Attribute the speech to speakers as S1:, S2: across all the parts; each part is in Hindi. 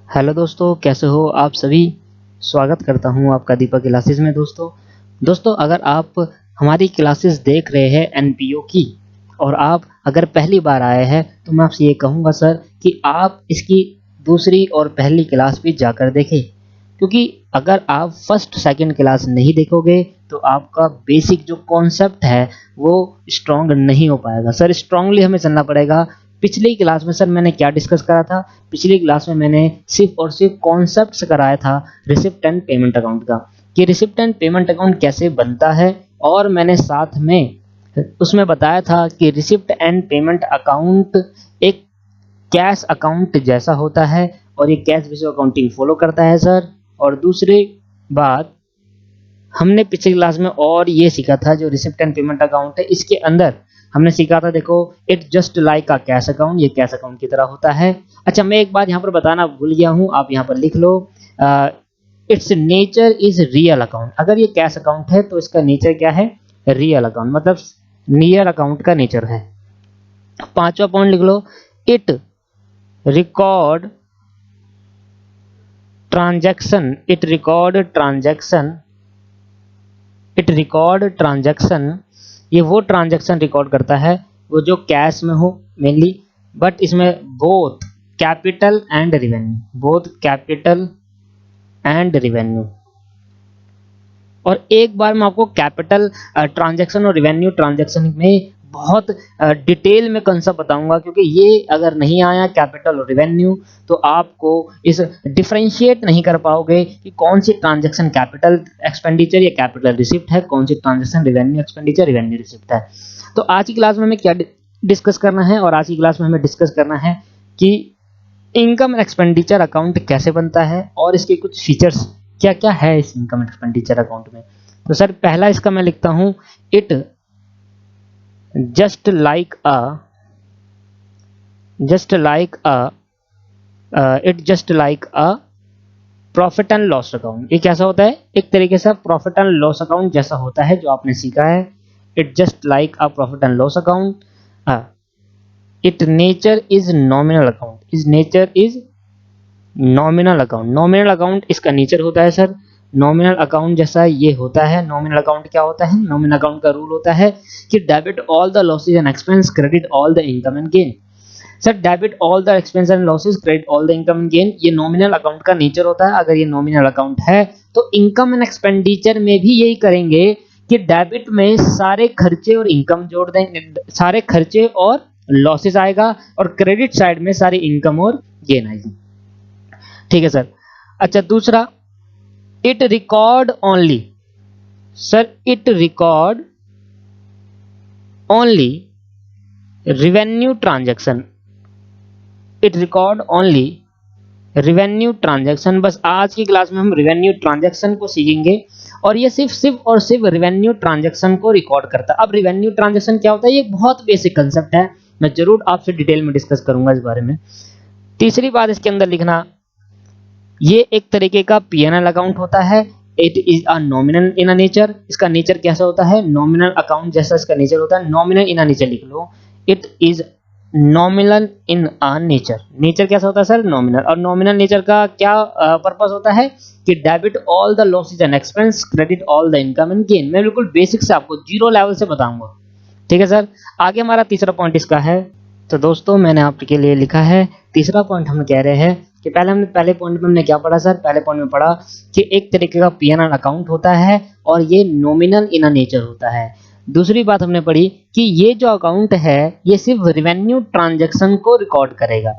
S1: हेलो दोस्तों, कैसे हो आप सभी। स्वागत करता हूं आपका दीपक क्लासेस में। दोस्तों अगर आप हमारी क्लासेस देख रहे हैं एनपीओ की और आप अगर पहली बार आए हैं तो मैं आपसे ये कहूँगा सर कि आप इसकी दूसरी और पहली क्लास भी जाकर देखें, क्योंकि अगर आप फर्स्ट सेकंड क्लास नहीं देखोगे तो आपका बेसिक जो कॉन्सेप्ट है वो स्ट्रॉन्ग नहीं हो पाएगा। सर स्ट्रांगली हमें चलना पड़ेगा। पिछली क्लास में सर मैंने क्या डिस्कस करा था? पिछली क्लास में मैंने सिर्फ और सिर्फ कॉन्सेप्ट्स कराया था रिसिप्ट एंड पेमेंट अकाउंट का, कि रिसिप्ट एंड पेमेंट अकाउंट कैसे बनता है, और मैंने साथ में उसमें बताया था कि रिसिप्ट एंड पेमेंट अकाउंट एक कैश अकाउंट जैसा होता है और ये कैश बेस्ड अकाउंटिंग फॉलो करता है सर। और दूसरी बात, हमने पिछली क्लास में और ये सीखा था जो रिसिप्ट एंड पेमेंट अकाउंट है, इसके अंदर हमने सीखा था, देखो it just like a cash account, ये कैश अकाउंट की तरह होता है। अच्छा, मैं एक बात यहाँ पर बताना भूल गया हूँ, आप यहाँ पर लिख लो, it's nature is real account. अगर ये कैश अकाउंट है तो इसका नेचर क्या है? रियल अकाउंट, मतलब नियर अकाउंट का नेचर है। पांचवा पॉइंट लिख लो, it record transaction, it record transaction, ये वो ट्रांजैक्शन रिकॉर्ड करता है वो जो कैश में हो मेनली, बट इसमें बोथ कैपिटल एंड रिवेन्यू। और एक बार मैं आपको कैपिटल ट्रांजैक्शन और रिवेन्यू ट्रांजैक्शन में बहुत डिटेल में कंसेप्ट बताऊंगा, क्योंकि ये अगर नहीं आया कैपिटल और रिवेन्यू तो आपको इस डिफरेंशिएट नहीं कर पाओगे कि कौन सी ट्रांजैक्शन कैपिटल एक्सपेंडिचर या कैपिटल रिसिप्ट है, कौन सी transaction revenue expenditure revenue receipt है। तो आज की क्लास में हमें क्या डिस्कस करना है, और आज की क्लास में हमें डिस्कस करना है कि इनकम एंड एक्सपेंडिचर अकाउंट कैसे बनता है और इसके कुछ फीचर्स क्या क्या है इस इनकम एंड एक्सपेंडिचर अकाउंट में। तो सर पहला इसका मैं लिखता हूं, it just like a profit and loss account. ये कैसा होता है? एक तरीके से प्रॉफिट एंड लॉस अकाउंट जैसा होता है जो आपने सीखा है। It just like a profit and loss account. It nature is nominal account. Nominal account इसका नेचर होता है सर, नॉमिनल अकाउंट जैसा ये होता है। नॉमिनल अकाउंट क्या होता है? नॉमिनल अकाउंट का रूल होता है कि debit all the losses and expense, credit all the income and gain. Sir debit all the expense and losses, credit all the income and gain, ये नॉमिनल अकाउंट का नेचर होता है। अगर ये नॉमिनल अकाउंट है तो इनकम एंड एक्सपेंडिचर में भी यही करेंगे कि डेबिट में सारे खर्चे और इनकम जोड़ देंगे, सारे खर्चे और लॉसेज आएगा, और क्रेडिट साइड में सारी इनकम और गेन आएगी। ठीक है सर। अच्छा, दूसरा, it record only revenue transaction. बस आज की क्लास में हम रिवेन्यू ट्रांजैक्शन को सीखेंगे, और ये सिर्फ रिवेन्यू ट्रांजैक्शन को रिकॉर्ड करता है। अब रिवेन्यू ट्रांजैक्शन क्या होता है? ये बहुत बेसिक कंसेप्ट है, मैं जरूर आपसे डिटेल में डिस्कस करूंगा इस बारे में। तीसरी बात इसके अंदर लिखना, ये एक तरीके का पीएनएल अकाउंट होता है। It is a nominal in a nature. इसका नेचर कैसा होता है? नॉमिनल अकाउंट जैसा इसका नेचर होता है। नॉमिनल इन अ नेचर लिख लो, it is nominal in a nature. Nature कैसा होता है सर? नॉमिनल। और नॉमिनल नेचर का क्या पर्पस होता है? कि debit all the losses and expense, credit all the income and gain. मैं बिल्कुल बेसिक से आपको जीरो लेवल से बताऊंगा। ठीक है सर। आगे हमारा तीसरा पॉइंट इसका है। तो दोस्तों मैंने आपके लिए लिखा है तीसरा पॉइंट। हम कह रहे हैं कि पहले पॉइंट में हमने क्या पढ़ा सर? पहले पॉइंट में पढ़ा कि एक तरीके का पीएनएल अकाउंट होता है और ये नॉमिनल इन अ नेचर होता है। दूसरी बात हमने पढ़ी कि ये जो अकाउंट है ये सिर्फ रिवेन्यू ट्रांजैक्शन को रिकॉर्ड करेगा।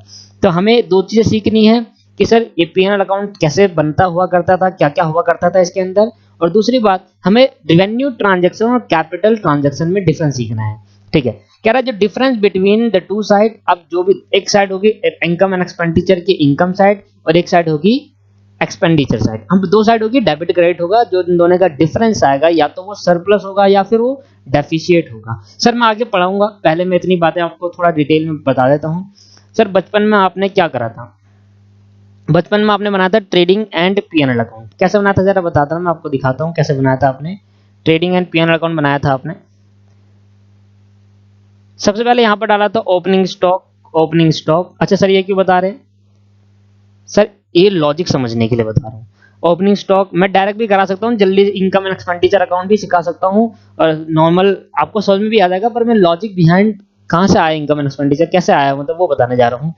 S1: तो हमें दो चीजें सीखनी है कि सर ये पीएनएल अकाउंट कैसे बनता हुआ करता था, क्या क्या हुआ करता था इसके अंदर, और दूसरी बात हमें रिवेन्यू ट्रांजैक्शन और कैपिटल ट्रांजैक्शन में डिफरेंस सीखना है। ठीक है। कह रहा है जो difference between the two side, अब जो भी एक साइड होगी इनकम एंड एक्सपेंडिचर की इनकम साइड, और एक साइड होगी एक्सपेंडिचर साइड। हम दो साइड होगी, डेबिट क्रेडिट होगा, जो इन दोनों का डिफरेंस आएगा या तो वो सरप्लस होगा या फिर वो डेफिशिएट होगा। सर मैं आगे पढ़ाऊंगा, पहले मैं इतनी बातें आपको थोड़ा डिटेल में बता देता हूं। सर बचपन में आपने क्या करा था? बचपन में आपने बनाया था ट्रेडिंग एंड पीएनएल अकाउंट। कैसे बनाया था जरा बताता हूं, मैं आपको दिखाता हूं कैसे बनाया था आपने। ट्रेडिंग एंड पीएनएल अकाउंट बनाया था आपने। सबसे पहले यहां पर डाला था ओपनिंग स्टॉक। अच्छा सर ये क्यों बता रहे हैं? सर ये लॉजिक समझने के लिए बता रहा हूँ। ओपनिंग स्टॉक मैं डायरेक्ट भी करा सकता हूँ, जल्दी इनकम एंड एक्सपेंडिचर अकाउंट भी सिखा सकता हूँ और नॉर्मल आपको समझ में भी आ जाएगा, पर मैं लॉजिक बिहाइंड कहाँ से आया इनकम एंड एक्सपेंडिचर कैसे आया मतलब वो बताने जा रहा हूँ।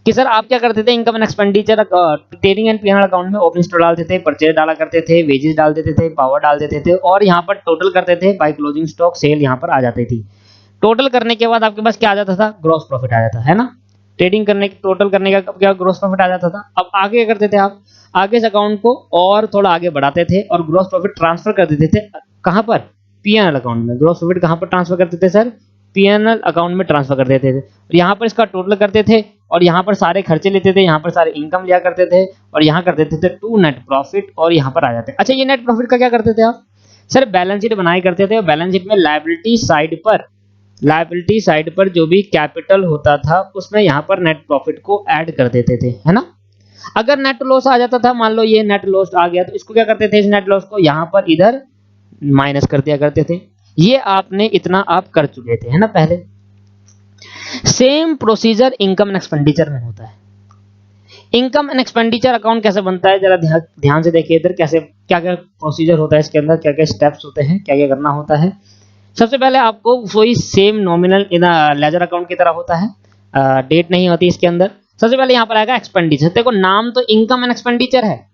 S1: कि सर आप क्या करते थे income and expenditure trading and PNL account में ओपनिंग स्टॉक डालते थे, परचेज डाला करते थे, वेजेस डाल देते थे, पावर डाल देते थे और यहाँ पर टोटल करते थे, बाय क्लोजिंग स्टॉक सेल यहाँ पर आ जाती थी। टोटल करने के बाद आपके पास क्या आ जाता था, ग्रॉस प्रॉफिट आ जाता है ना। ट्रेडिंग करने टोटल करने का क्या ग्रॉस प्रॉफिट आ जाता था। अब आगे क्या करते थे आप, आगे इस अकाउंट को और थोड़ा आगे बढ़ाते थे और ग्रॉस प्रॉफिट ट्रांसफर कर देते थे कहां पर, पीएनएल अकाउंट में। ग्रॉस प्रॉफिट कहां पर ट्रांसफर करते थे सर, पीएनएल अकाउंट में ट्रांसफर कर देते थे। और यहाँ पर इसका टोटल करते थे और यहाँ पर सारे खर्चे लेते थे, यहाँ पर सारे इनकम लिया करते थे और यहाँ कर देते थे टू नेट प्रॉफिट और यहाँ पर आ जाते। अच्छा ये नेट प्रॉफिट का क्या करते थे आप, सर बैलेंस शीट बनाया करते थे और बैलेंस शीट में लायबिलिटी साइड पर जो भी कैपिटल होता था उसमें यहाँ पर नेट प्रॉफिट को ऐड कर देते थे, है ना। अगर नेट लॉस आ जाता था, मान लो ये नेट लॉस आ गया, तो इसको क्या करते थे, इस नेट लॉस को यहाँ पर इधर माइनस कर दिया करते थे। ये आपने इतना आप कर चुके थे, है ना पहले। Same procedure income and expenditure में होता है। इनकम एंड एक्सपेंडिचर अकाउंट कैसे बनता है जरा ध्यान से देखिए इधर, कैसे क्या क्या प्रोसीजर होता है इसके अंदर, क्या क्या स्टेप्स होते हैं, क्या क्या करना होता है। सबसे पहले आपको वही सेम नॉमिनल इन लेजर अकाउंट की तरह होता है, डेट नहीं होती इसके अंदर। सबसे पहले यहाँ पर आएगा एक्सपेंडिचर। देखो नाम तो इनकम एंड एक्सपेंडिचर है,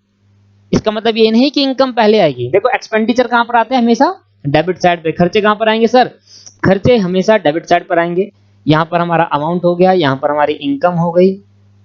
S1: इसका मतलब ये नहीं कि इनकम पहले आएगी। देखो एक्सपेंडिचर कहाँ पर आते हैं, हमेशा डेबिट साइड पे। खर्चे कहाँ पर आएंगे सर, खर्चे हमेशा डेबिट साइड पर आएंगे। यहाँ पर हमारा अमाउंट हो गया, यहाँ पर हमारी इनकम हो गई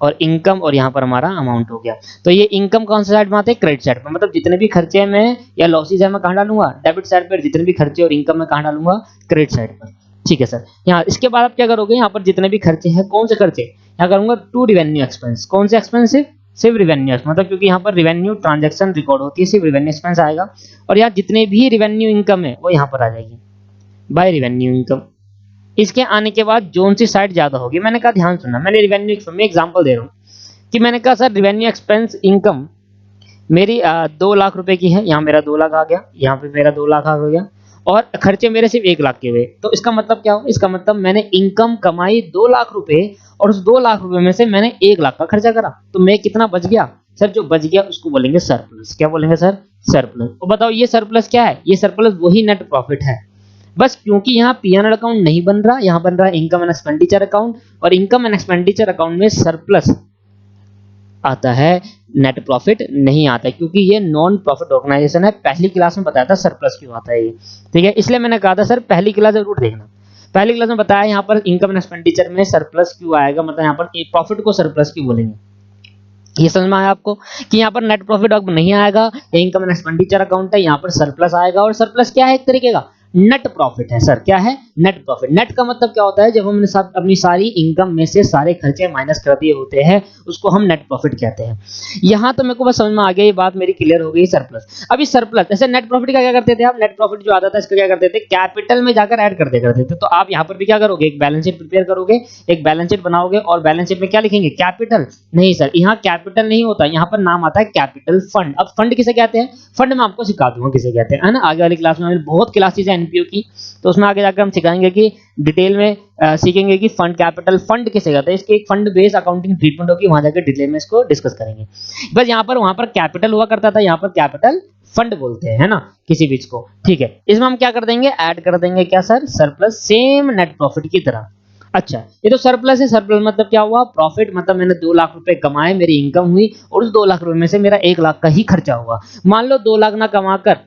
S1: और इनकम, और यहाँ पर हमारा अमाउंट हो गया। तो ये इनकम कौन सा साइड में आते हैं, क्रेडिट साइड पर। मतलब जितने भी खर्चे हैं मैं या लॉसेज है मैं कहाँ डालूंगा, डेबिट साइड पर। जितने भी खर्चे और इनकम मैं कहाँ डालूंगा, क्रेडिट साइड पर। ठीक है सर। यहाँ इसके बाद आप क्या करोगे, यहाँ पर जितने भी खर्चे हैं, कौन से खर्चे, यहाँ करूंगा टू रिवेन्यू एक्सपेंस। कौन से एक्सपेंस, सिर्फ रिवेन्यू, मतलब क्योंकि यहाँ पर रिवेन्यू ट्रांजैक्शन रिकॉर्ड होती है, सिर्फ रिवेन्यू एक्सपेंस आएगा। और यहाँ जितने भी रिवेन्यू इनकम है वो यहाँ पर आ जाएगी बाय रिवेन्यू इनकम। इसके आने के बाद जोन सी साइड ज्यादा होगी, मैंने कहा ध्यान सुनना, मैंने रिवेन्यू में एग्जांपल दे रहा हूँ कि मैंने कहा सर रिवेन्यू एक्सपेंस इनकम मेरी 2 लाख रुपए की है, यहाँ मेरा 2 लाख आ गया, यहाँ पे मेरा 2 लाख आ गया और खर्चे मेरे सिर्फ 1 लाख के हुए। तो इसका मतलब क्या हो, इसका मतलब मैंने इनकम कमाई 2 लाख रुपए और उस 2 लाख रुपए में से मैंने 1 लाख का खर्चा करा, तो मैं कितना बच गया सर, जो बच गया उसको बोलेंगे सरप्लस। क्या बोलेंगे सर, सरप्लस। तो बताओ ये सरप्लस क्या है, ये सरप्लस वही नेट प्रॉफिट है। बस क्योंकि यहाँ पीएनएल अकाउंट नहीं बन रहा, यहाँ बन रहा है इनकम एंड एक्सपेंडिचर अकाउंट, और इनकम एंड एक्सपेंडिचर अकाउंट में सरप्लस आता है, नेट प्रॉफिट नहीं आता है, क्योंकि ये नॉन प्रॉफिट ऑर्गेनाइजेशन है। पहली क्लास में बताया था सरप्लस क्यों आता है ये, ठीक है। इसलिए मैंने कहा था सर पहली क्लास जरूर देखना। पहली क्लास में बताया यहाँ पर इनकम एंड एक्सपेंडिचर में सरप्लस क्यों आएगा, मतलब यहाँ पर प्रॉफिट को सरप्लस क्यों बोलेंगे। ये समझ में आया आपको कि यहाँ पर नेट प्रॉफिट अब नहीं आएगा, इनकम एंड एक्सपेंडिचर अकाउंट है, यहाँ पर सरप्लस आएगा। और सरप्लस क्या है, एक तरीके का नेट प्रॉफिट है सर। क्या है, नेट प्रॉफिट। नेट का मतलब क्या होता है, जब हमने अपनी सारी इनकम में से सारे खर्चे माइनस कर दिए होते हैं उसको हम नेट प्रॉफिट कहते हैं। यहाँ तो मेरे को बस समझ में आ गया, ये बात मेरी क्लियर हो गई। सरप्लस, अभी सरप्लस ऐसे नेट प्रॉफिट का क्या करते थे आप, नेट प्रॉफिट जो आता था इसका क्या करते थे, कैपिटल में जाकर ऐड कर दिया करते थे। तो आप यहाँ पर भी क्या करोगे, एक बैलेंस शीट प्रिपेयर करोगे, एक बैलेंस शीट बनाओगे और बैलेंस शीट में क्या लिखेंगे, कैपिटल। नहीं सर, यहाँ कैपिटल नहीं होता, यहाँ पर नाम आता है कैपिटल फंड। अब फंड किसे कहते हैं, फंड मैं आपको सिखा दूंगा किसे कहते हैं, है ना। आगे वाली क्लास में बहुत क्लासेस है एनपीओ की, तो उसमें आगे जाकर हम सिखाएंगे कि डिटेल में सीखेंगे कि फंड, कैपिटल फंड किसे कहते हैं। इसकी एक फंड बेस्ड अकाउंटिंग ट्रीटमेंट होगी, वहां जाकर डिटेल में इसको डिस्कस करेंगे। बस यहाँ पर वहां पर कैपिटल हुआ करता था, यहाँ पर कैपिटल फंड बोलते हैं, है ना, किसी बीच को। ठीक है, इसमें हम क्या कर देंगे, ऐड कर देंगे क्या sir, surplus, same net profit की तरह। अच्छा, ये तो सरप्लस है। सरप्लस मतलब क्या हुआ, प्रॉफिट, मतलब मैंने 2 लाख रुपए कमाए, मेरी इनकम हुई और उस 2 लाख रुपए में से मेरा 1 लाख का ही खर्चा हुआ। मान लो 2 लाख ना कमाकर,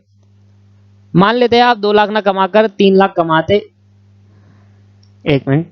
S1: मान लेते हैं आप 2 लाख ना कमाकर 3 लाख कमाते, एक मिनट,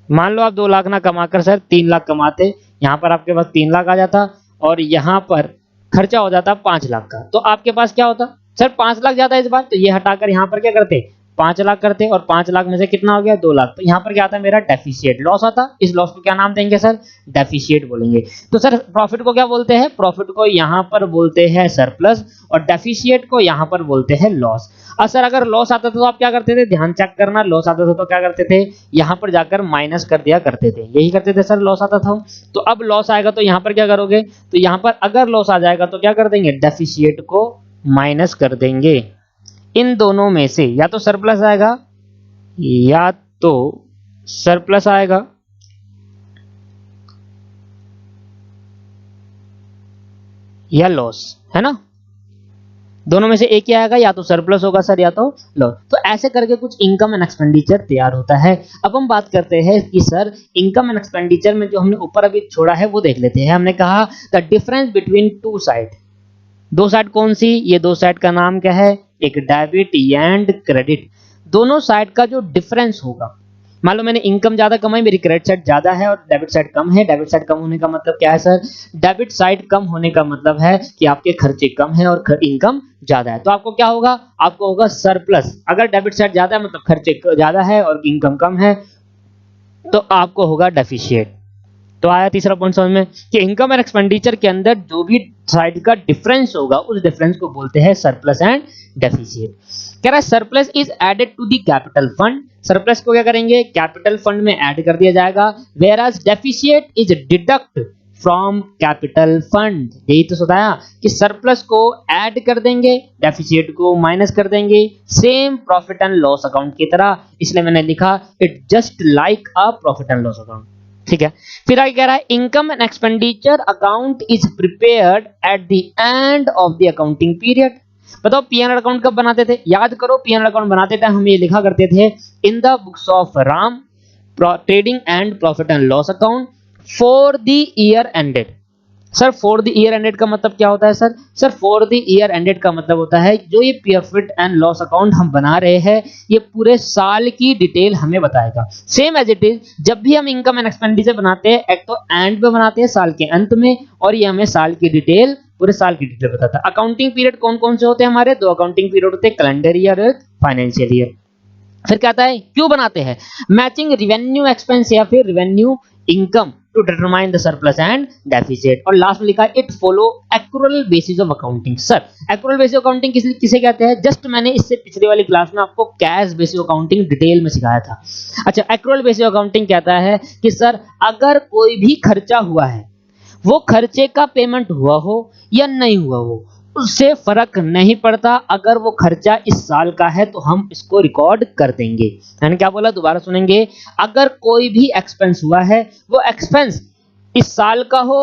S1: मान लो आप 2 लाख ना कमाकर सर 3 लाख कमाते, यहां पर आपके पास 3 लाख आ जाता और यहां पर खर्चा हो जाता 5 लाख का, तो आपके पास क्या होता सर, 5 लाख जाता है इस बार, तो ये हटाकर यहां पर क्या करते, 5 लाख करते, और 5 लाख में से कितना हो गया, 2 लाख। तो यहाँ पर क्या आता है, मेरा डेफिशिएट, लॉस आता। इस लॉस को क्या नाम देंगे सर, डेफिशिएट बोलेंगे। तो सर प्रॉफिट को क्या बोलते हैं, प्रॉफिट को यहाँ पर बोलते हैं सरप्लस और डेफिशिएट को यहाँ पर बोलते हैं लॉस। और सर अगर लॉस आता था तो आप क्या करते थे, ध्यान चेक करना, लॉस आता था तो क्या करते थे, यहाँ पर जाकर माइनस कर दिया करते थे, यही करते थे सर, लॉस आता था। तो अब लॉस आएगा तो यहाँ पर क्या करोगे, तो यहाँ पर अगर लॉस आ जाएगा तो क्या कर देंगे, डेफिशिएट को माइनस कर देंगे। इन दोनों में से या तो सरप्लस आएगा या तो सरप्लस आएगा, या लॉस, है ना? दोनों में से एक ही आएगा, या तो सरप्लस होगा सर या तो लॉस। तो ऐसे करके कुछ इनकम एंड एक्सपेंडिचर तैयार होता है। अब हम बात करते हैं कि सर इनकम एंड एक्सपेंडिचर में जो हमने ऊपर अभी छोड़ा है वो देख लेते हैं। हमने कहा the difference between two side, दो साइड कौन सी? ये दो साइड का नाम क्या है? एक डेबिट एंड क्रेडिट। दोनों साइड का जो डिफरेंस होगा, मान लो मैंने इनकम ज्यादा कमाई, मेरी क्रेडिट साइड ज्यादा है और डेबिट साइड कम है। डेबिट साइड कम होने का मतलब क्या है सर? डेबिट साइड कम होने का मतलब है कि आपके खर्चे कम है और इनकम ज्यादा है। तो आपको क्या होगा? आपको होगा सरप्लस। अगर डेबिट साइड ज्यादा है मतलब खर्चे ज्यादा है और इनकम कम है, तो आपको होगा डेफिशिएट। तो आया तीसरा पॉइंट समझ में कि इनकम एंड एक्सपेंडिचर के अंदर जो भी साइड का डिफरेंस होगा उस डिफरेंस को बोलते हैं सरप्लस एंड डेफिशिएट। कह रहा है surplus is added to the capital fund. Surplus को क्या करेंगे? कैपिटल फंड में ऐड कर दिया जाएगा। Whereas deficit is deduct from capital fund. यही तो बताया कि सरप्लस को ऐड कर देंगे, डेफिशिएट को माइनस कर देंगे, same profit and loss account की तरह। इसलिए मैंने लिखा it just like a profit and loss account. ठीक है। फिर आगे कह रहा है income and expenditure account is prepared at the end of the accounting period. बताओ पीएनएल अकाउंट कब बनाते थे? याद करो, पीएनएल अकाउंट बनाते थे हम ये लिखा करते थे in the books of Ram trading and profit and loss account for the year ended. Sir for the year ended का मतलब क्या होता है sir? Sir for the year ended का मतलब होता है जो ये प्रॉफिट एंड लॉस अकाउंट हम बना रहे हैं ये पूरे साल की डिटेल हमें बताएगा। सेम एज इट इज जब भी हम इनकम एंड एक्सपेंडिचर बनाते हैं एक तो एंड में बनाते हैं साल के अंत में, और ये हमें साल की डिटेल, पूरे साल की डिटेल बताता है। अकाउंटिंग पीरियड कौन कौन से होते हैं हमारे? दो अकाउंटिंग पीरियड होते हैं, कैलेंडर ईयर और फाइनेंशियल ईयर। फिर कहता है क्यों बनाते हैं? मैचिंग रिवेन्यू एक्सपेंस या फिर revenue income to determine the surplus and deficit. और लास्ट में लिखा है it follow accrual basis of accounting. Sir accrual basis accounting किसे कहते हैं? जस्ट मैंने इससे पिछले वाली क्लास में आपको कैश बेसिस अकाउंटिंग डिटेल में सिखाया था। अच्छा, एक्रूअल बेसिस अकाउंटिंग कहता है कि सर अगर कोई भी खर्चा हुआ है, वो खर्चे का पेमेंट हुआ हो या नहीं हुआ हो, उससे फर्क नहीं पड़ता। अगर वो खर्चा इस साल का है तो हम इसको रिकॉर्ड कर देंगे। मैंने क्या बोला? दोबारा सुनेंगे। अगर कोई भी एक्सपेंस हुआ है, वो एक्सपेंस इस साल का हो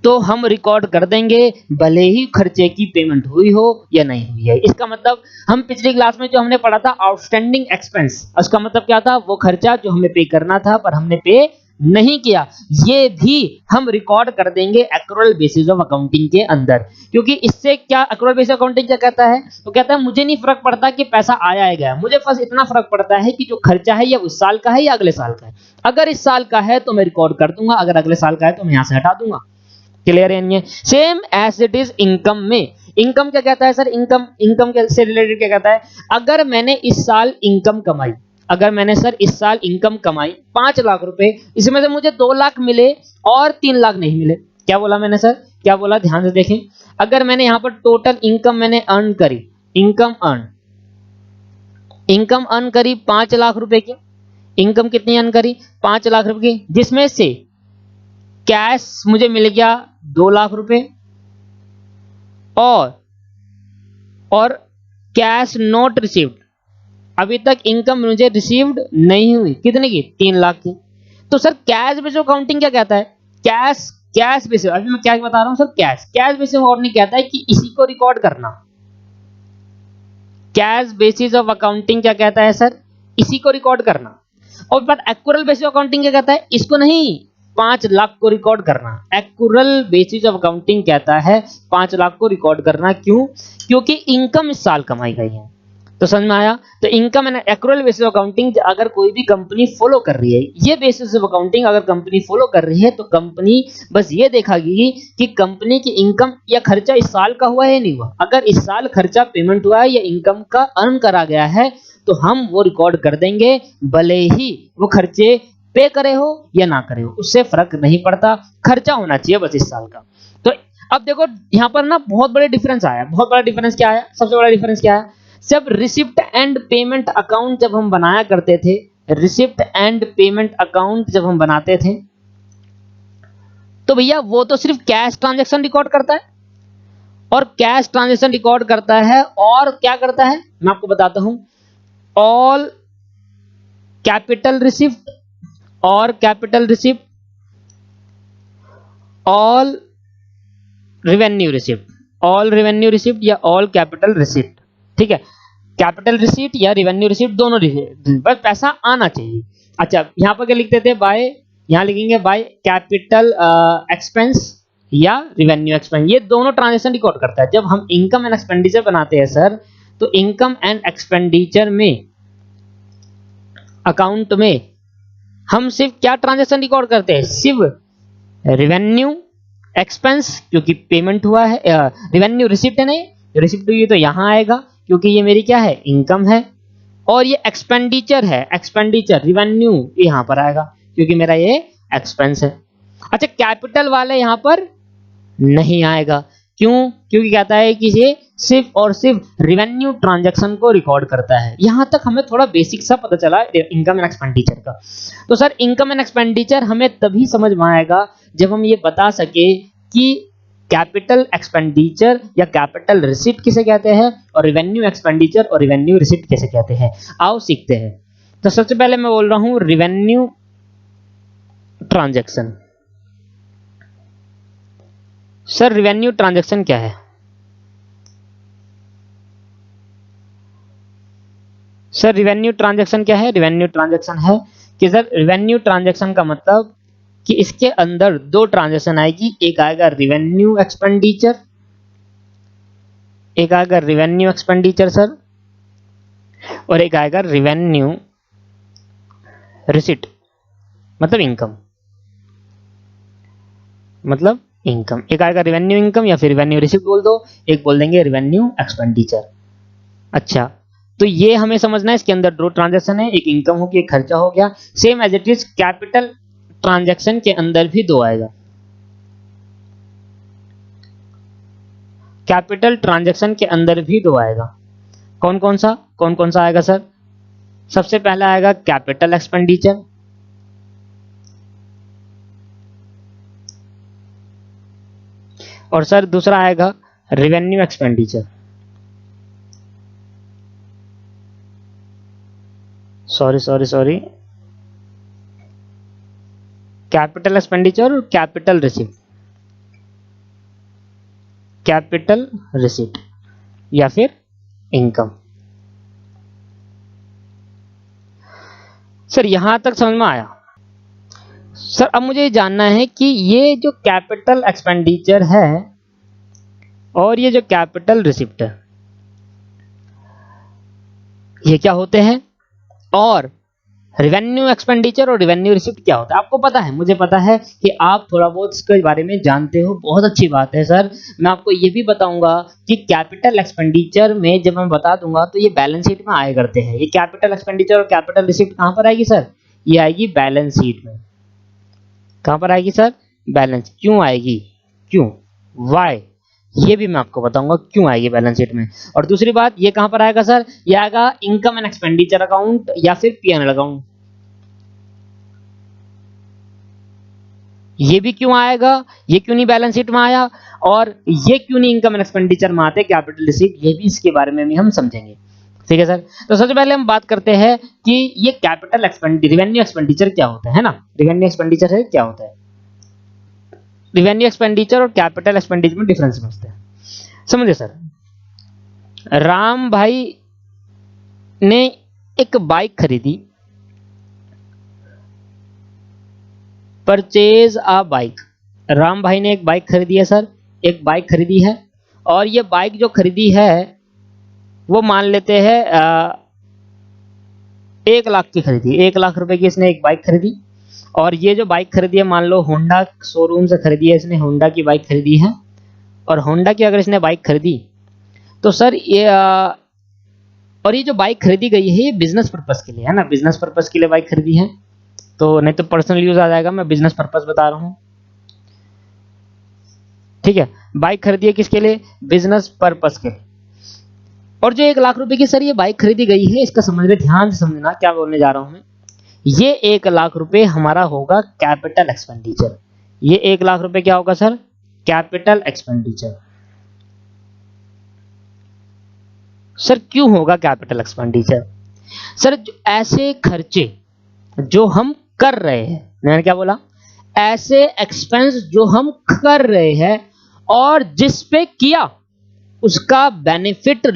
S1: तो हम रिकॉर्ड कर देंगे, भले ही खर्चे की पेमेंट हुई हो या नहीं हुई है। इसका मतलब हम पिछली क्लास में जो हमने पढ़ा था आउटस्टैंडिंग एक्सपेंस, उसका मतलब क्या था? वो खर्चा जो हमें पे करना था पर हमने पे नहीं किया, ये भी हम रिकॉर्ड कर देंगे एक्रूअल बेसिस ऑफ अकाउंटिंग के अंदर। क्योंकि इससे क्या एक्रूअल बेसिस अकाउंटिंग क्या कहता है? तो कहता है मुझे नहीं फर्क पड़ता कि पैसा आया है गया, मुझे बस इतना फर्क पड़ता है कि जो खर्चा है या उस साल का है या अगले साल का है। अगर इस साल का है तो मैं रिकॉर्ड कर दूंगा, अगर अगले साल का है तो मैं यहां से हटा दूंगा। क्लियर है? नहीं? Same as it is income में। इनकम क्या कहता है सर? इनकम से रिलेटेड क्या कहता है? अगर मैंने इस साल इनकम कमाई, अगर मैंने सर इस साल इनकम कमाई 5 लाख रुपए, इसमें से मुझे 2 लाख मिले और 3 लाख नहीं मिले, क्या बोला मैंने सर? क्या बोला? ध्यान से देखें। अगर मैंने यहां पर टोटल इनकम मैंने अर्न करी, इनकम अर्न करी 5 लाख रुपए की। इनकम कितनी अर्न करी? 5 लाख रुपए की, जिसमें से कैश मुझे मिल गया 2 लाख रुपए और कैश नॉट रिसीव्ड, अभी तक इनकम मुझे रिसीव्ड नहीं हुई, कितने की? 3 लाख की। तो सर कैश बेसिस अकाउंटिंग क्या कहता है? कैश बेसिस, अभी मैं क्या बता रहा हूं सर, कैश बेसिस अकाउंटिंग कहता है कि इसी को रिकॉर्ड करना। कैश बेसिस ऑफ अकाउंटिंग क्या कहता है सर? इसी को रिकॉर्ड करना। और बट एक्रूअल बेसिस अकाउंटिंग क्या कहता है? इसको नहीं, 5 लाख को रिकॉर्ड करना। एक्रूअल बेसिस ऑफ अकाउंटिंग कहता है 5 लाख को रिकॉर्ड करना। क्यों? क्योंकि इनकम इस साल कमाई गई है। तो समझ में आया? तो income and accrual basis of accounting अगर कोई भी कंपनी फॉलो कर रही है, ये बेसिस ऑफ अकाउंटिंग अगर कंपनी फॉलो कर रही है, तो कंपनी बस ये देखेगी कि कंपनी की इनकम या खर्चा इस साल का हुआ है या नहीं हुआ। अगर इस साल खर्चा पेमेंट हुआ है या इनकम का अर्न करा गया है तो हम वो रिकॉर्ड कर देंगे, भले ही वो खर्चे पे करे हो या ना करे हो, उससे फर्क नहीं पड़ता, खर्चा होना चाहिए बस इस साल का। तो अब देखो यहां पर ना बहुत बड़े डिफरेंस आया। बहुत बड़ा डिफरेंस क्या आया? सबसे बड़ा डिफरेंस क्या है? जब रिसिप्ट एंड पेमेंट अकाउंट जब हम बनाया करते थे, रिसिप्ट एंड पेमेंट अकाउंट जब हम बनाते थे, तो भैया वो तो सिर्फ कैश ट्रांजैक्शन रिकॉर्ड करता है, और कैश ट्रांजैक्शन रिकॉर्ड करता है और क्या करता है मैं आपको बताता हूं, ऑल कैपिटल रिसिप्ट और capital receipt, all revenue receipt, all revenue receipt या ऑल कैपिटल रिसिप्ट, ठीक है, कैपिटल रिसिप्ट या रिवेन्यू रिसिप्ट दोनों रिसिप्ट, बस पैसा आना चाहिए। अच्छा यहाँ पर क्या लिखते थे, बाय, यहाँ लिखेंगे बाय कैपिटल एक्सपेंस या रिवेन्यू एक्सपेंस, ये दोनों ट्रांजेक्शन रिकॉर्ड करता है। जब हम इनकम एंड एक्सपेंडिचर बनाते हैं सर, तो इनकम एंड एक्सपेंडिचर में अकाउंट में हम सिर्फ क्या ट्रांजेक्शन रिकॉर्ड करते हैं, सिर्फ रिवेन्यू एक्सपेंस, क्योंकि पेमेंट हुआ है, रिवेन्यू रिसिप्ट है, नहीं रिसिप्ट हुई तो यहां आएगा क्योंकि ये मेरी क्या है, इनकम है, और ये एक्सपेंडिचर है, एक्सपेंडिचर रिवेन्यू यहां पर आएगा क्योंकि मेरा ये एक्सपेंस है। अच्छा कैपिटल वाले यहां पर नहीं आएगा, क्यों, क्योंकि कहता है कि ये सिर्फ और सिर्फ रिवेन्यू ट्रांजैक्शन को रिकॉर्ड करता है। यहां तक हमें थोड़ा बेसिक सा पता चला इनकम एंड एक्सपेंडिचर का। तो सर इनकम एंड एक्सपेंडिचर हमें तभी समझ में आएगा जब हम ये बता सके कि कैपिटल एक्सपेंडिचर या कैपिटल रिसिप्ट किसे कहते हैं और रिवेन्यू एक्सपेंडिचर और रिवेन्यू रिसिप्ट किसे कहते हैं। आओ सीखते हैं। तो सबसे पहले मैं बोल रहा हूं revenue transaction. Sir revenue transaction क्या है? सर रिवेन्यू ट्रांजैक्शन क्या है? रिवेन्यू ट्रांजैक्शन है कि सर रिवेन्यू ट्रांजैक्शन का मतलब कि इसके अंदर दो ट्रांजैक्शन आएगी, एक आएगा रिवेन्यू एक्सपेंडिचर, एक आएगा रिवेन्यू एक्सपेंडिचर सर, और एक आएगा रिवेन्यू रिसिप्ट, मतलब इनकम, मतलब इनकम। एक आएगा रिवेन्यू इनकम या फिर रिवेन्यू रिसिप्ट बोल दो, एक बोल देंगे रिवेन्यू एक्सपेंडिचर। अच्छा तो ये हमें समझना है, इसके अंदर दो ट्रांजैक्शन है, एक इनकम हो गया, एक खर्चा हो गया। Same as it is capital transaction के अंदर भी दो आएगा, कैपिटल ट्रांजैक्शन के अंदर भी दो आएगा। कौन कौन सा आएगा सर? सबसे पहला आएगा कैपिटल एक्सपेंडिचर, और सर दूसरा आएगा revenue expenditure. Sorry capital expenditure और कैपिटल रिसिप्ट, कैपिटल रिसिप्ट या फिर इनकम। सर यहां तक समझ में आया? सर अब मुझे ये जानना है कि ये जो कैपिटल एक्सपेंडिचर है और ये जो कैपिटल रिसिप्ट है ये क्या होते हैं, और रिवेन्यू एक्सपेंडिचर और रिवेन्यू रिसिप्ट क्या होता है? आपको पता है, मुझे पता है कि आप थोड़ा बहुत इसके बारे में जानते हो, बहुत अच्छी बात है सर। मैं आपको ये भी बताऊंगा कि कैपिटल एक्सपेंडिचर में जब मैं बता दूंगा तो ये बैलेंस शीट में आया करते हैं। ये कैपिटल एक्सपेंडिचर और कैपिटल रिसिप्ट कहां पर आएगी सर? ये आएगी बैलेंस शीट में। कहां पर आएगी सर? बैलेंस। क्यों आएगी, क्यों, वाई, ये भी मैं आपको बताऊंगा क्यों आएगी बैलेंस शीट में। और दूसरी बात, ये कहां पर आएगा सर? ये आएगा इनकम एंड एक्सपेंडिचर अकाउंट या फिर पीएनएल अकाउंट। ये भी क्यों आएगा, ये क्यों नहीं बैलेंस शीट में आया, और ये क्यों नहीं इनकम एंड एक्सपेंडिचर में आते, कैपिटल रिसिप्ट, ये भी इसके बारे में भी हम समझेंगे। ठीक है सर। तो सबसे पहले हम बात करते हैं कि ये कैपिटल एक्सपेंडिचर, रिवेन्यू एक्सपेंडिचर क्या होता है ना, रिवेन्यू एक्सपेंडिचर है क्या होता है। रिवेन्यू एक्सपेंडिचर और कैपिटल एक्सपेंडिचर में डिफरेंस समझते हैं। समझे सर? राम भाई ने एक बाइक खरीदी, परचेज अ बाइक। राम भाई ने एक बाइक खरीदी है सर, एक बाइक खरीदी है, और ये बाइक जो खरीदी है वो मान लेते हैं 1 लाख की खरीदी, 1 लाख रुपए की इसने एक बाइक खरीदी। और ये जो बाइक खरीदी है मान लो होंडा शोरूम से खरीदी है इसने, होंडा की बाइक खरीदी है, और होंडा की अगर इसने बाइक खरीदी तो सर ये और ये जो बाइक खरीदी गई है ये बिजनेस पर्पस के लिए है ना, बिजनेस पर्पस के लिए बाइक खरीदी है, तो नहीं तो पर्सनल यूज आ जाएगा, मैं बिजनेस पर्पस बता रहा हूं। ठीक है, बाइक खरीदी है किसके लिए? बिजनेस पर्पस के लिए। और जो 1 लाख रुपए की सर ये बाइक खरीदी गई है, इसका समझना, ध्यान से समझना क्या बोलने जा रहा हूं मैं। ये 1 लाख रुपए हमारा होगा कैपिटल एक्सपेंडिचर। ये 1 लाख रुपए क्या होगा सर? Capital expenditure. सर क्यों होगा कैपिटल एक्सपेंडिचर? सर ऐसे खर्चे जो हम कर रहे हैं, मैंने क्या बोला, ऐसे एक्सपेंस जो हम कर रहे हैं और जिस पे किया उसका बेनिफिट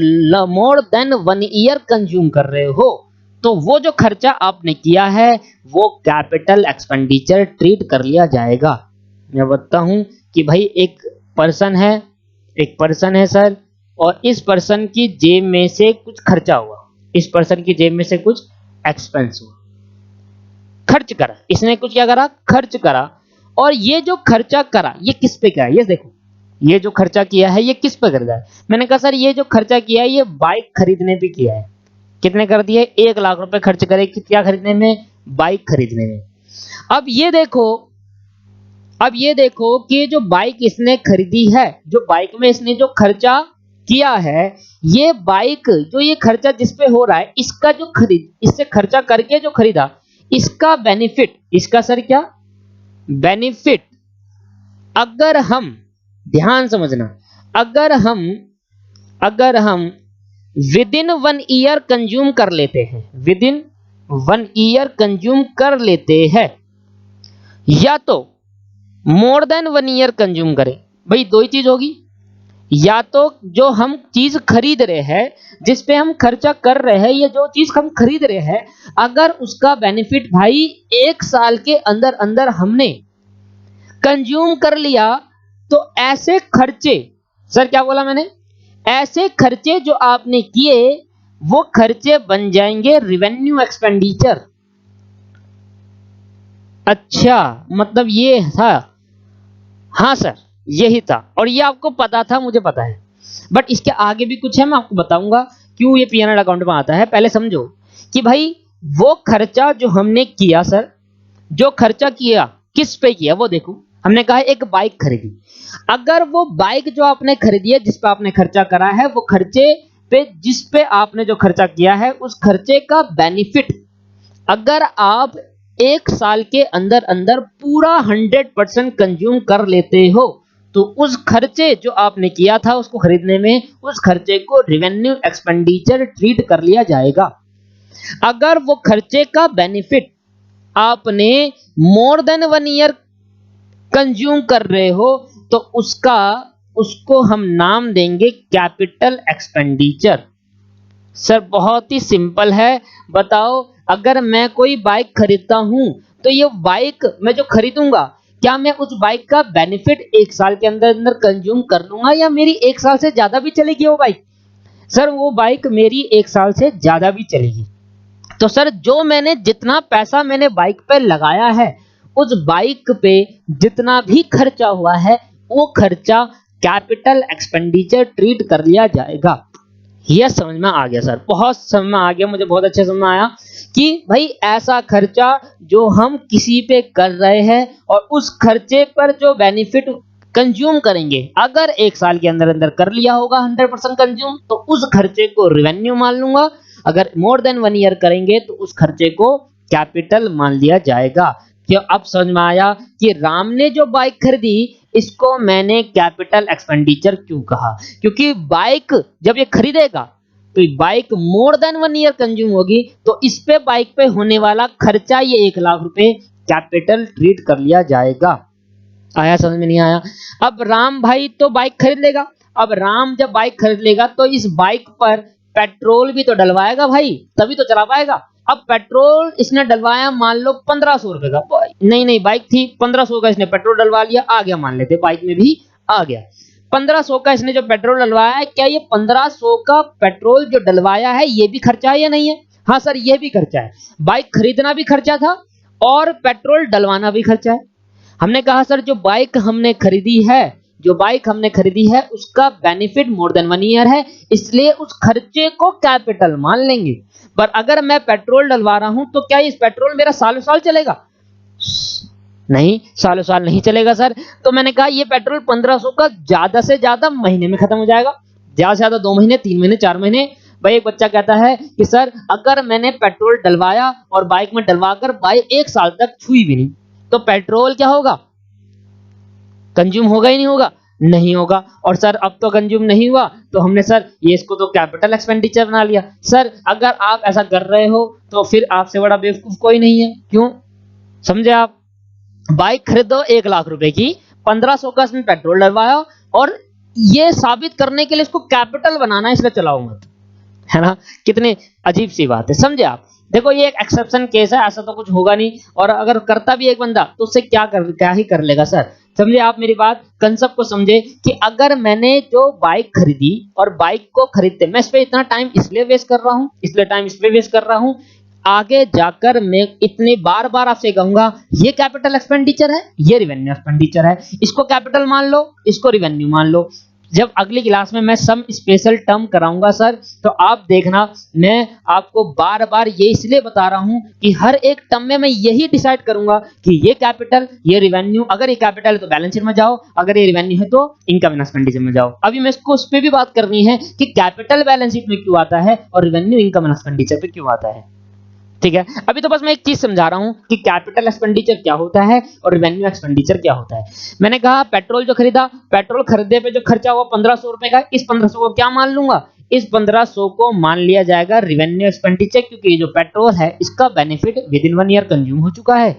S1: मोर देन 1 ईयर कंज्यूम कर रहे हो, तो वो जो खर्चा आपने किया है वो कैपिटल एक्सपेंडिचर ट्रीट कर लिया जाएगा। मैं बताता हूं कि भाई एक पर्सन है सर, और इस पर्सन की जेब में से कुछ खर्चा हुआ, इस पर्सन की जेब में से कुछ एक्सपेंस हुआ, खर्च करा, इसने कुछ क्या करा, खर्च करा। और ये जो खर्चा करा ये किस पे किया है, ये देखो, ये जो खर्चा किया है ये किस पे कर दिया है। मैंने कहा सर ये जो खर्चा किया है ये बाइक खरीदने पे किया है। कितने कर दिए, 1 लाख रुपए खर्च करे क्या खरीदने में, बाइक खरीदने में। अब ये देखो कि जो बाइक इसने खरीदी है, जो बाइक में इसने जो खर्चा किया है, ये बाइक जो ये खर्चा जिस पे हो रहा है, इसका जो इससे खर्चा करके जो खरीदा, इसका बेनिफिट, इसका सर क्या बेनिफिट, अगर हम ध्यान समझना, अगर हम विद इन 1 ईयर कंज्यूम कर लेते हैं, विद इन 1 ईयर कंज्यूम कर लेते हैं, या तो मोर देन 1 ईयर कंज्यूम करें, भाई दो ही चीज होगी, या तो जो हम चीज खरीद रहे हैं, जिस पे हम खर्चा कर रहे हैं, ये जो चीज हम खरीद रहे हैं, अगर उसका बेनिफिट भाई 1 साल के अंदर अंदर हमने कंज्यूम कर लिया, तो ऐसे खर्चे, सर क्या बोला मैंने, ऐसे खर्चे जो आपने किए वो खर्चे बन जाएंगे रिवेन्यू एक्सपेंडिचर। अच्छा, मतलब ये था, हाँ सर यही था, और ये आपको पता था, मुझे पता है, बट इसके आगे भी कुछ है, मैं आपको बताऊंगा क्यों ये P&L अकाउंट में आता है। पहले समझो कि भाई वो खर्चा जो हमने किया, सर जो खर्चा किया किस पे किया, वो देखो, हमने कहा एक बाइक खरीदी, अगर वो बाइक जो आपने खरीदी है, जिस पे आपने खर्चा करा है, वो खर्चे पे, जिस पे आपने जो खर्चा किया है, उस खर्चे का बेनिफिट अगर आप 1 साल के अंदर अंदर पूरा 100% कंज्यूम कर लेते हो, तो उस खर्चे जो आपने किया था उसको खरीदने में, उस खर्चे को रिवेन्यू एक्सपेंडिचर ट्रीट कर लिया जाएगा। अगर वो खर्चे का बेनिफिट आपने मोर देन 1 ईयर कंज्यूम कर रहे हो, तो उसको हम नाम देंगे कैपिटल एक्सपेंडिचर। सर बहुत ही सिंपल है, बताओ अगर मैं कोई बाइक खरीदता हूं, तो ये बाइक मैं जो खरीदूंगा, क्या मैं उस बाइक का बेनिफिट 1 साल के अंदर अंदर कंज्यूम कर लूंगा, या मेरी 1 साल से ज्यादा भी चलेगी वो बाइक? सर वो बाइक मेरी 1 साल से ज्यादा भी चलेगी। तो सर जो मैंने जितना पैसा मैंने बाइक पे लगाया है, उस बाइक पे जितना भी खर्चा हुआ है, वो खर्चा कैपिटल एक्सपेंडिचर ट्रीट कर लिया जाएगा। यह समझ में आ गया सर, बहुत समझ में आ गया, मुझे बहुत अच्छे समझ में आया कि भाई ऐसा खर्चा जो हम किसी पे कर रहे हैं और उस खर्चे पर जो बेनिफिट कंज्यूम करेंगे, अगर 1 साल के अंदर अंदर कर लिया होगा 100% कंज्यूम, तो उस खर्चे को रिवेन्यू मान लूंगा, अगर मोर देन 1 ईयर करेंगे तो उस खर्चे को कैपिटल मान लिया जाएगा। क्यों? अब समझ में आया कि राम ने जो बाइक खरीदी, इसको मैंने कैपिटल एक्सपेंडिचर क्यों कहा, क्योंकि बाइक जब ये खरीदेगा तो बाइक मोर देन 1 ईयर कंज्यूम होगी, तो इस पे बाइक पे होने वाला खर्चा ये 1 लाख रुपए कैपिटल ट्रीट कर लिया जाएगा। आया समझ में? नहीं आया? अब राम भाई तो बाइक खरीद लेगा, अब राम जब बाइक खरीद लेगा तो इस बाइक पर पेट्रोल भी तो डलवाएगा भाई, तभी तो चला पाएगा। अब पेट्रोल इसने डलवाया मान लो 1500 रुपए का, नहीं बाइक थी 1500 का, इसने पेट्रोल डलवा लिया, आ गया, मान लेते बाइक में भी आ गया 1500 का इसने जो पेट्रोल डलवाया है, क्या ये 1500 का पेट्रोल जो डलवाया है ये भी खर्चा है या नहीं है? हाँ सर ये भी खर्चा है, बाइक खरीदना भी खर्चा था और पेट्रोल डलवाना भी खर्चा है। हमने कहा सर जो बाइक हमने खरीदी है उसका बेनिफिट मोर देन 1 ईयर है, इसलिए उस खर्चे को कैपिटल मान लेंगे। पर अगर मैं पेट्रोल डलवा रहा हूं तो क्या इस पेट्रोल मेरा सालों साल चलेगा? नहीं, सालों साल नहीं चलेगा सर। तो मैंने कहा ये पेट्रोल 1500 का ज्यादा से ज्यादा महीने में खत्म हो जाएगा, ज्यादा से ज्यादा 2 महीने, 3 महीने, 4 महीने। भाई एक बच्चा कहता है कि सर अगर मैंने पेट्रोल डलवाया और बाइक में डलवाकर बाइक 1 साल तक छुई भी नहीं, तो पेट्रोल क्या होगा? कंज्यूम होगा ही नहीं होगा? नहीं होगा। और सर अब तो कंज्यूम नहीं हुआ, तो हमने सर ये इसको तो कैपिटल एक्सपेंडिचर बना लिया। सर अगर आप ऐसा कर रहे हो तो फिर आपसे बड़ा बेवकूफ कोई नहीं है। क्यों? समझे आप? बाइक खरीदो 1 लाख रुपए की, 1500 का इसमें पेट्रोल डलवाया और ये साबित करने के लिए इसको कैपिटल बनाना है, इसलिए चलाओ मत, है ना। कितनी अजीब सी बात है, समझे आप। देखो ये एक एक्सेप्शन केस है, ऐसा तो कुछ होगा नहीं, और अगर करता भी एक बंदा तो उससे क्या ही कर लेगा सर। समझे आप मेरी बात, कंसेप्ट को समझे कि अगर मैंने जो बाइक खरीदी और बाइक को खरीदते मैं इस पे इतना टाइम इसलिए वेस्ट कर रहा हूं, इसलिए टाइम इस पे वेस्ट कर रहा हूं, आगे जाकर मैं इतनी बार बार आपसे कहूंगा ये कैपिटल एक्सपेंडिचर है, ये रिवेन्यू एक्सपेंडिचर है, इसको कैपिटल मान लो, इसको रिवेन्यू मान लो। जब अगली क्लास में मैं सम स्पेशल टर्म कराऊंगा सर, तो आप देखना मैं आपको बार बार ये इसलिए बता रहा हूं कि हर एक टर्म में मैं यही डिसाइड करूंगा कि ये कैपिटल, ये रिवेन्यू, अगर ये कैपिटल है तो बैलेंस शीट में जाओ, अगर ये रिवेन्यू है तो इनकम एंड एक्सपेंडिचर में जाओ। अभी मैं इसको उस पर भी बात करनी है कि कैपिटल बैलेंस शीट में क्यों आता है और रिवेन्यू इनकम एंड एक्सपेंडिचर पे क्यों आता है, ठीक है। अभी तो बस मैं एक चीज समझा रहा हूं कि कैपिटल एक्सपेंडिचर क्या होता है और रिवेन्यू एक्सपेंडिचर क्या होता है। मैंने कहा पेट्रोल जो खरीदा, पेट्रोल खरीदने पे जो खर्चा हुआ 1500 रुपए का, इस 1500 को क्या मान लूंगा, इस 1500 को मान लिया जाएगा रिवेन्यू एक्सपेंडिचर, क्योंकि ये जो पेट्रोल है इसका benefit with in 1 year consume हो चुका है।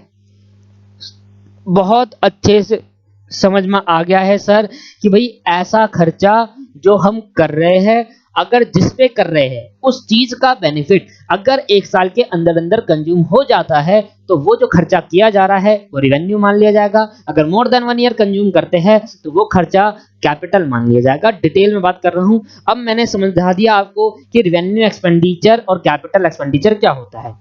S1: बहुत अच्छे से समझ में आ गया है सर कि भाई ऐसा खर्चा जो हम कर रहे हैं, अगर जिस पे कर रहे हैं उस चीज का बेनिफिट अगर 1 साल के अंदर अंदर कंज्यूम हो जाता है तो वो जो खर्चा किया जा रहा है वो रिवेन्यू मान लिया जाएगा। अगर मोर देन 1 ईयर कंज्यूम करते हैं तो वो खर्चा कैपिटल मान लिया जाएगा। डिटेल में बात कर रहा हूं। अब मैंने समझा दिया आपको कि रिवेन्यू एक्सपेंडिचर और कैपिटल एक्सपेंडिचर क्या होता है।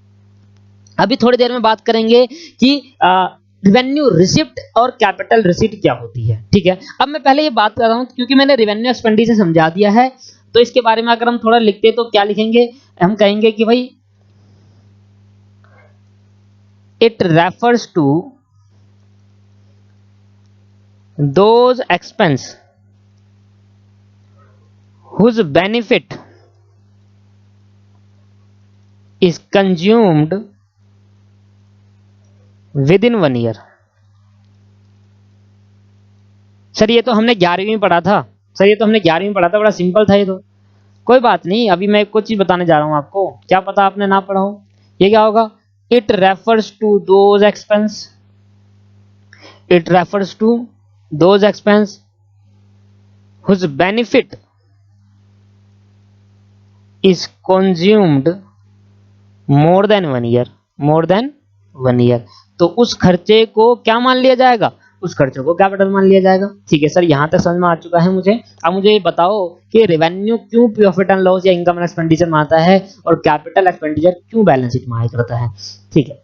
S1: अभी थोड़ी देर में बात करेंगे कि रिवेन्यू रिसिप्ट और कैपिटल रिसिप्ट क्या होती है, ठीक है। अब मैं पहले ये बात कर रहा हूं क्योंकि मैंने रिवेन्यू एक्सपेंडिचर समझा दिया है, तो इसके बारे में अगर हम थोड़ा लिखते तो क्या लिखेंगे, हम कहेंगे कि भाई it refers to those expense whose benefit is consumed within 1 year. Sir ये तो हमने 11वीं में पढ़ा था, सर ये तो हमने 11वीं में पढ़ा था, बड़ा सिंपल था ये तो। कोई बात नहीं, अभी मैं कुछ चीज बताने जा रहा हूं आपको, क्या पता आपने ना पढ़ा हो। ये क्या होगा, it refers to those expense, it refers to those expense whose benefit is consumed more than 1 year, more than 1 year. तो उस खर्चे को क्या मान लिया जाएगा, उस खर्चे को कैपिटल मान लिया जाएगा। ठीक है सर, यहां तक समझ में आ चुका है मुझे। अब मुझे ये बताओ कि रेवेन्यू क्यों प्रॉफिट एंड लॉस या इनकम एंड एक्सपेंडिचर में आता है और कैपिटल एक्सपेंडिचर क्यों बैलेंस शीट में आया करता है। ठीक है,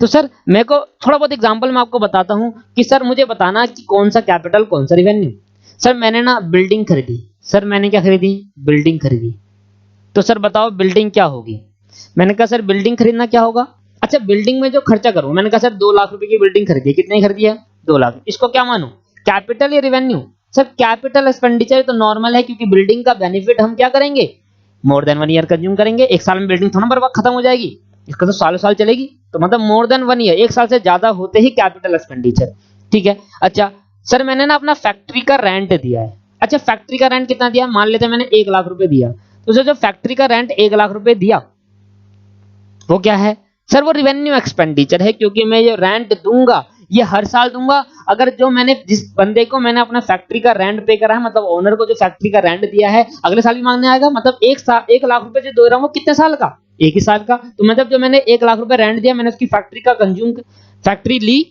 S1: तो सर मेरे को थोड़ा बहुत एग्जांपल मैं आपको बताता हूं कि सर मुझे बताना कि कौन सा कैपिटल कौन सा रिवेन्यू। सर मैंने ना बिल्डिंग खरीदी, सर मैंने क्या खरीदी, बिल्डिंग खरीदी। तो सर बताओ बिल्डिंग क्या होगी। मैंने कहा सर बिल्डिंग खरीदना क्या होगा। अच्छा बिल्डिंग में जो खर्चा करूं, मैंने कहा सर 2 लाख रुपए की बिल्डिंग खरीदी, कितने खरीदी है, 2 लाख। इसको क्या मानूं, कैपिटल या रिवेन्यू। सर कैपिटल एक्सपेंडिचर तो नॉर्मल है क्योंकि बिल्डिंग का बेनिफिट हम क्या करेंगे, मोर देन 1 ईयर कंज्यूम करेंगे। 1 साल में बिल्डिंग थोड़ा बर्बाद खत्म हो जाएगी, इसका तो सालों साल चलेगी, तो मतलब मोर देन 1 ईयर, 1 साल से ज्यादा होते ही कैपिटल एक्सपेंडिचर। ठीक है। अच्छा सर मैंने ना अपना फैक्ट्री का रेंट दिया है। अच्छा फैक्ट्री का रेंट कितना दिया, मान लेते हैं मैंने 1 लाख रुपए दिया। तो सर जो फैक्ट्री का रेंट 1 लाख रुपए दिया वो क्या है, सर वो रिवेन्यू एक्सपेंडिचर है क्योंकि मैं ये रेंट दूंगा, ये हर साल दूंगा। अगर जो मैंने जिस बंदे को मैंने अपना फैक्ट्री का रेंट पे करा है, मतलब ओनर को जो फैक्ट्री का रेंट दिया है, अगले साल भी मांगने आएगा। मतलब 1 लाख रुपए जो दे रहा हूं वो कितने साल का, 1 ही साल का। तो मतलब जो मैंने 1 लाख रुपए रेंट दिया, मैंने उसकी फैक्ट्री का कंज्यूम, फैक्ट्री ली।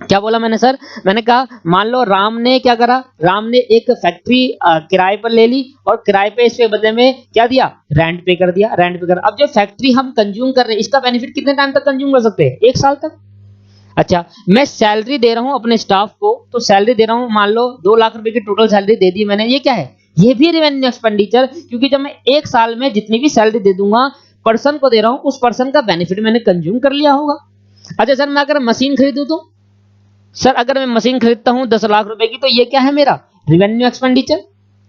S1: क्या बोला मैंने सर, मैंने कहा मान लो राम ने क्या करा, राम ने एक फैक्ट्री किराए पर ले ली और किराए पे इसके बदले में क्या दिया, रेंट पे कर दिया, रेंट पे कर। अब जो फैक्ट्री हम कंज्यूम कर रहे हैं इसका बेनिफिट कितने टाइम तक कंज्यूम कर सकते हैं, 1 साल तक। अच्छा मैं सैलरी दे रहा हूं अपने स्टाफ को, तो सैलरी दे रहा हूं, मान लो 2 लाख रुपए की टोटल सैलरी दे दी मैंने। ये क्या है, ये भी रिवेन्यू एक्सपेंडिचर, क्योंकि जब मैं 1 साल में जितनी भी सैलरी दे दूंगा पर्सन को दे रहा हूं, उस पर्सन का बेनिफिट मैंने कंज्यूम कर लिया होगा। अच्छा सर मैं अगर मशीन खरीदूं तो, सर अगर मैं मशीन खरीदता हूं 10 लाख रुपए की, तो ये क्या है मेरा, रिवेन्यू एक्सपेंडिचर,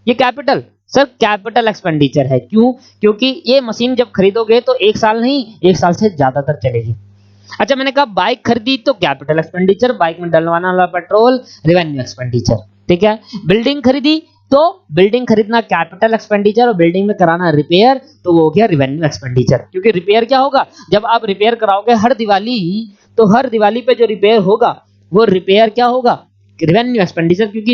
S1: ये कैपिटल। सर कैपिटल एक्सपेंडिचर है, क्यों, क्योंकि ये मशीन जब खरीदोगे तो 1 साल नहीं 1 साल से ज्यादातर चलेगी। अच्छा मैंने कहा बाइक खरीदी तो कैपिटल एक्सपेंडिचर, बाइक में डलवाना वाला पेट्रोल, रिवेन्यू एक्सपेंडिचर। ठीक है। बिल्डिंग खरीदी तो बिल्डिंग खरीदना कैपिटल एक्सपेंडिचर और बिल्डिंग में कराना रिपेयर, तो वो हो गया रिवेन्यू एक्सपेंडिचर। क्योंकि रिपेयर क्या होगा, जब आप रिपेयर कराओगे हर दिवाली, तो हर दिवाली पे जो रिपेयर होगा वो रिपेयर क्या होगा, रेवेन्यू एक्सपेंडिचर, क्योंकि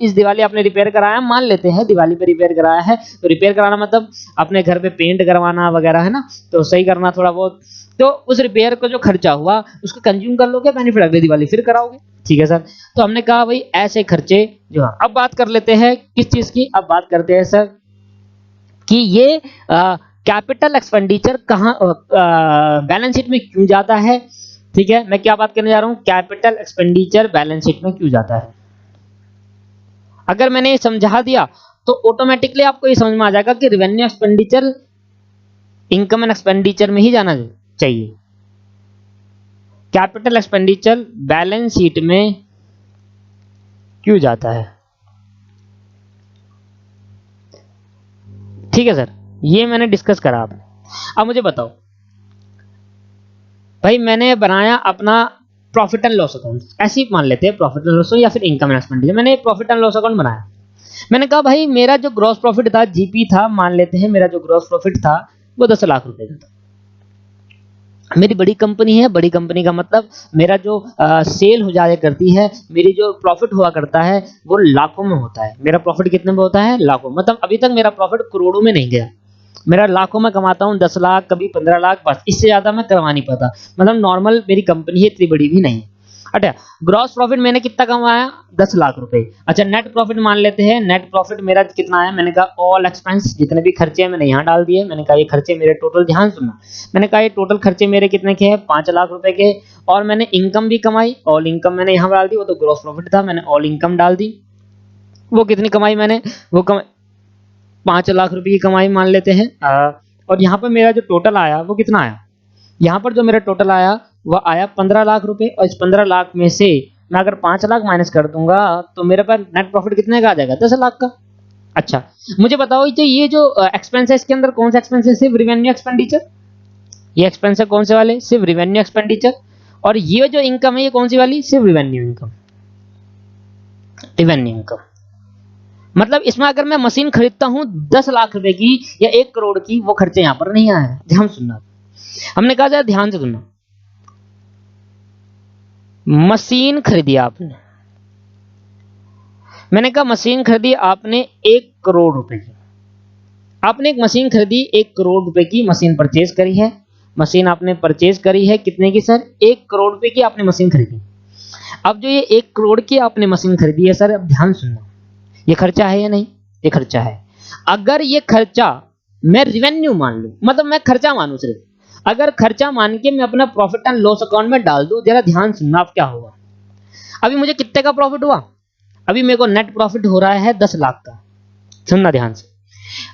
S1: इस दिवाली आपने रिपेयर कराया, मान लेते हैं दिवाली पे रिपेयर कराया है, तो रिपेयर कराना मतलब अपने घर पे पेंट करवाना वगैरह है ना, तो सही करना थोड़ा बहुत, तो उस रिपेयर को जो खर्चा हुआ उसको कंज्यूम कर लोगे, बेनिफिट अगली दिवाली फिर कराओगे। ठीक है सर, तो हमने कहा भाई ऐसे खर्चे जो, हाँ अब बात कर लेते हैं किस चीज की, अब बात करते हैं सर कि ये कैपिटल एक्सपेंडिचर कहाँ बैलेंस शीट में क्यों जाता है। ठीक है, मैं क्या बात करने जा रहा हूं, कैपिटल एक्सपेंडिचर बैलेंस शीट में क्यों जाता है। अगर मैंने ये समझा दिया तो ऑटोमेटिकली आपको ये समझ में आ जाएगा कि revenue expenditure income and expenditure में ही जाना चाहिए। कैपिटल एक्सपेंडिचर बैलेंस शीट में क्यों जाता है। ठीक है सर, ये मैंने डिस्कस करा आपने। अब मुझे बताओ भाई, मैंने बनाया अपना प्रॉफिट एंड लॉस अकाउंट, ऐसे ही मान लेते हैं प्रॉफिट एंड लॉस या फिर इनकम एंड एक्सपेंडिचर, मैंने प्रॉफिट एंड लॉस अकाउंट बनाया। मैंने कहा भाई मेरा जो ग्रॉस प्रॉफिट था, जीपी था, मान लेते हैं मेरा जो ग्रॉस प्रॉफिट था वो 10 लाख रुपए का था। मेरी बड़ी कंपनी है, बड़ी कंपनी का मतलब मेरा जो सेल हो जाया करती है, मेरी जो प्रॉफिट हुआ करता है वो लाखों में होता है। मेरा प्रॉफिट कितने में होता है, लाखों, मतलब अभी तक मेरा प्रॉफिट करोड़ों में नहीं गया, मेरा लाखों में कमाता हूँ, 10 लाख कभी 15 लाख, बस इससे ज्यादा मैं करवा नहीं पाता, मतलब नॉर्मल मेरी कंपनी है, इतनी बड़ी भी नहीं है। अच्छा, ग्रॉस प्रॉफिट मैंने कितना कमाया, 10 लाख रुपए। अच्छा, नेट प्रॉफिट मान लेते हैं, नेट प्रॉफिट मेरा कितना है, मैंने कहा ऑल एक्सपेंस, जितने भी खर्चे हैं मैंने यहाँ डाल दिए। मैंने कहा ये खर्चे मेरे टोटल, ध्यान सुनना, मैंने कहा ये टोटल खर्चे मेरे कितने के हैं, 5 लाख रुपए के। और मैंने इनकम भी कमाई, ऑल इनकम मैंने यहाँ डाल दी, वो तो ग्रॉस प्रॉफिट था, मैंने ऑल इनकम डाल दी। वो कितनी कमाई मैंने, वो 5 लाख रुपए की कमाई मान लेते हैं। और यहाँ पर मेरा जो टोटल आया वो कितना आया, यहाँ पर जो मेरा टोटल आया वह आया 15 लाख रुपए। और इस 15 लाख में से मैं अगर 5 लाख माइनस कर दूंगा तो मेरे पास नेट प्रॉफिट कितने का आ जाएगा, 10 लाख का। अच्छा, मुझे बताओ ये जो एक्सपेंस है इसके अंदर कौन सा एक्सपेंस है, सिर्फ रिवेन्यू एक्सपेंडिचर। ये एक्सपेंस है कौन से वाले, सिर्फ रिवेन्यू एक्सपेंडिचर। और ये जो इनकम है ये कौन सी वाली, सिर्फ रिवेन्यू इनकम, रिवेन्यू इनकम। मतलब इसमें अगर मैं मशीन खरीदता हूं 10 लाख रुपए की या 1 करोड़ की, वो खर्चे यहां पर नहीं आए हैं। ध्यान सुनना, हमने कहा जाए ध्यान से सुनना, मशीन खरीदी आपने, मैंने कहा मशीन खरीदी आपने 1 करोड़ रुपए की, आपने एक मशीन खरीदी 1 करोड़ रुपए की मशीन परचेज करी है। मशीन आपने परचेज करी है कितने की सर, 1 करोड़ रुपए की आपने मशीन खरीदी। अब जो ये 1 करोड़ की आपने मशीन खरीदी है सर, अब ध्यान सुनना, ये खर्चा है या नहीं, ये खर्चा है। अगर ये खर्चा मैं रिवेन्यू मान लूं, मतलब मैं खर्चा मानूं सिर्फ, अगर खर्चा मान के मैं अपना प्रॉफिट एंड लॉस अकाउंट में डाल दूं, जरा ध्यान सुनना अब क्या होगा। अभी मुझे कितने का प्रॉफिट हुआ, अभी मेरे को नेट प्रॉफिट हो रहा है 10 लाख का, सुनना ध्यान से।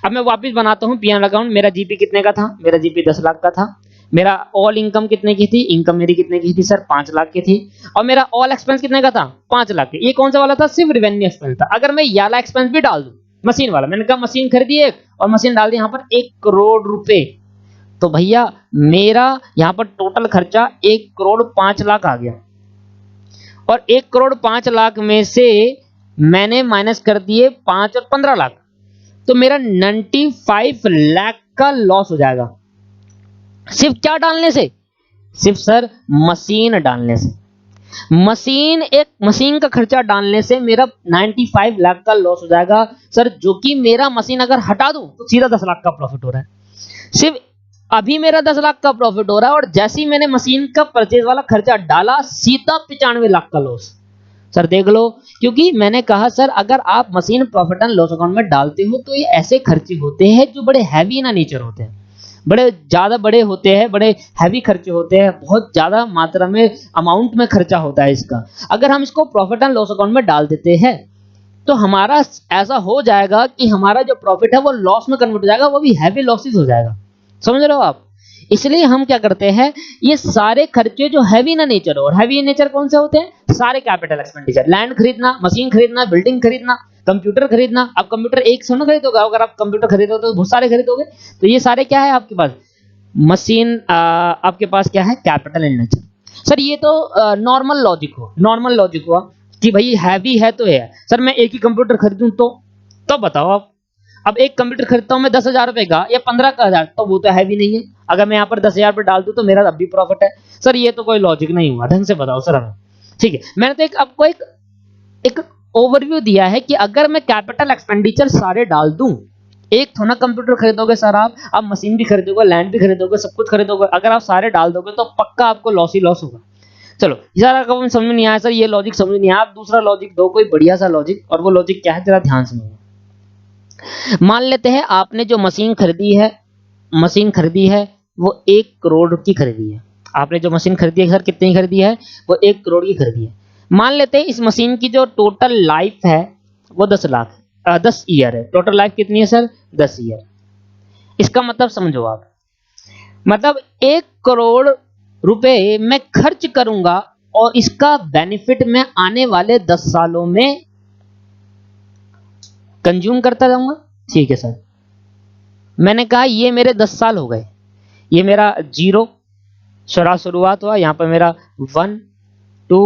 S1: अब मैं वापस बनाता हूं पीएनएल अकाउंट, मेरा जीपी कितने का था, मेरा जीपी 10 लाख का था। मेरा ऑल इनकम कितने की थी, इनकम मेरी कितने की थी सर, 5 लाख की थी। और मेरा ऑल एक्सपेंस कितने का था, 5 लाख के। ये कौन सा वाला था, सिर्फ रिवेन्यू एक्सपेंस था। अगर मैं ये वाला एक्सपेंस भी डाल दूं, मशीन वाला, मैंने कहा मशीन खरीदी एक और मशीन डाल दी यहाँ पर 1 करोड़ रुपए, तो भैया मेरा यहाँ पर टोटल खर्चा 1 करोड़ 5 लाख आ गया। और 1 करोड़ 5 लाख में से मैंने माइनस कर दिए 5 और 15 लाख, तो मेरा 95 लाख का लॉस हो जाएगा। सिर्फ क्या डालने से, सिर्फ सर मशीन डालने से, मशीन का खर्चा डालने से मेरा 95 लाख का लॉस हो जाएगा सर, जो कि मेरा मशीन अगर हटा दूं तो सीधा 10 लाख का प्रॉफिट हो रहा है। सिर्फ अभी मेरा 10 लाख का प्रॉफिट हो रहा है और जैसे ही मैंने मशीन का परचेज वाला खर्चा डाला, सीधा 95 लाख का लॉस। सर देख लो, क्योंकि मैंने कहा सर अगर आप machine profit and loss account में डालते हो तो ये ऐसे खर्चे होते हैं जो बड़े हैवी ना नेचर होते हैं, बड़े ज्यादा बड़े होते हैं, बड़े हैवी खर्चे होते हैं, बहुत ज्यादा मात्रा में अमाउंट में खर्चा होता है इसका। अगर हम इसको प्रॉफिट एंड लॉस अकाउंट में डाल देते हैं तो हमारा ऐसा हो जाएगा कि हमारा जो प्रॉफिट है वो लॉस में कन्वर्ट हो जाएगा, वो भी हैवी लॉसेस हो जाएगा। समझ रहे हो आप? इसलिए हम क्या करते हैं, ये सारे खर्चे जो हैवी ना नेचर, और हैवी नेचर कौन से होते हैं, सारे कैपिटल एक्सपेंडिचर, लैंड खरीदना, मशीन खरीदना, बिल्डिंग खरीदना, कंप्यूटर खरीदना। अब कंप्यूटर एक से ना खरीदोगे, अगर आप कंप्यूटर खरीदोगे तो बहुत सारे खरीदोगे, तो ये सारे क्या है आपके पास, मशीन आपके पास क्या है, कैपिटल इन नेचर। सर ये तो नॉर्मल लॉजिक हुआ कि भाई हैवी है तो है। सर मैं एक ही कंप्यूटर खरीदूं तो बताओ आप, अब एक कंप्यूटर खरीदता हूं मैं 10,000 रुपए का या 15 का हजार, तो वो तो हैवी नहीं है। अगर मैं यहाँ पर 10,000 रुपए डाल दूं तो मेरा अब भी प्रॉफिट है। सर ये तो कोई लॉजिक नहीं हुआ, ढंग से बताओ सर हमें। ठीक है, मैंने तो आपको एक एक ओवरव्यू दिया है कि अगर मैं कैपिटल एक्सपेंडिचर सारे डाल दूं, एक थोड़ा कंप्यूटर खरीदोगे सर, आप मशीन भी खरीदोगे, लैंड भी खरीदोगे, सब कुछ खरीदोगे, अगर आप सारे डाल दोगे तो पक्का आपको लॉस ही लॉस होगा। चलो यार, अगर समझ में नहीं आया सर, ये लॉजिक समझ नहीं आया, आप दूसरा लॉजिक दो, कोई बढ़िया सा लॉजिक। और वो लॉजिक क्या है, जरा ध्यान समझो। मान लेते हैं आपने जो मशीन खरीदी है वो 1 करोड़ की खरीदी है। आपने जो मशीन खरीदी है सर, कितनी खरीदी है, वो 1 करोड़ की खरीदी है। मान लेते हैं इस मशीन की जो टोटल लाइफ है वो 10 लाख 10 ईयर है। टोटल लाइफ कितनी है सर, 10 ईयर। इसका मतलब समझो आप, मतलब 1 करोड़ रुपए मैं खर्च करूंगा और इसका बेनिफिट मैं आने वाले 10 सालों में कंज्यूम करता जाऊंगा। ठीक है सर, मैंने कहा ये मेरे 10 साल हो गए, ये मेरा 0 शुरुआत हुआ, यहां पर मेरा 1 2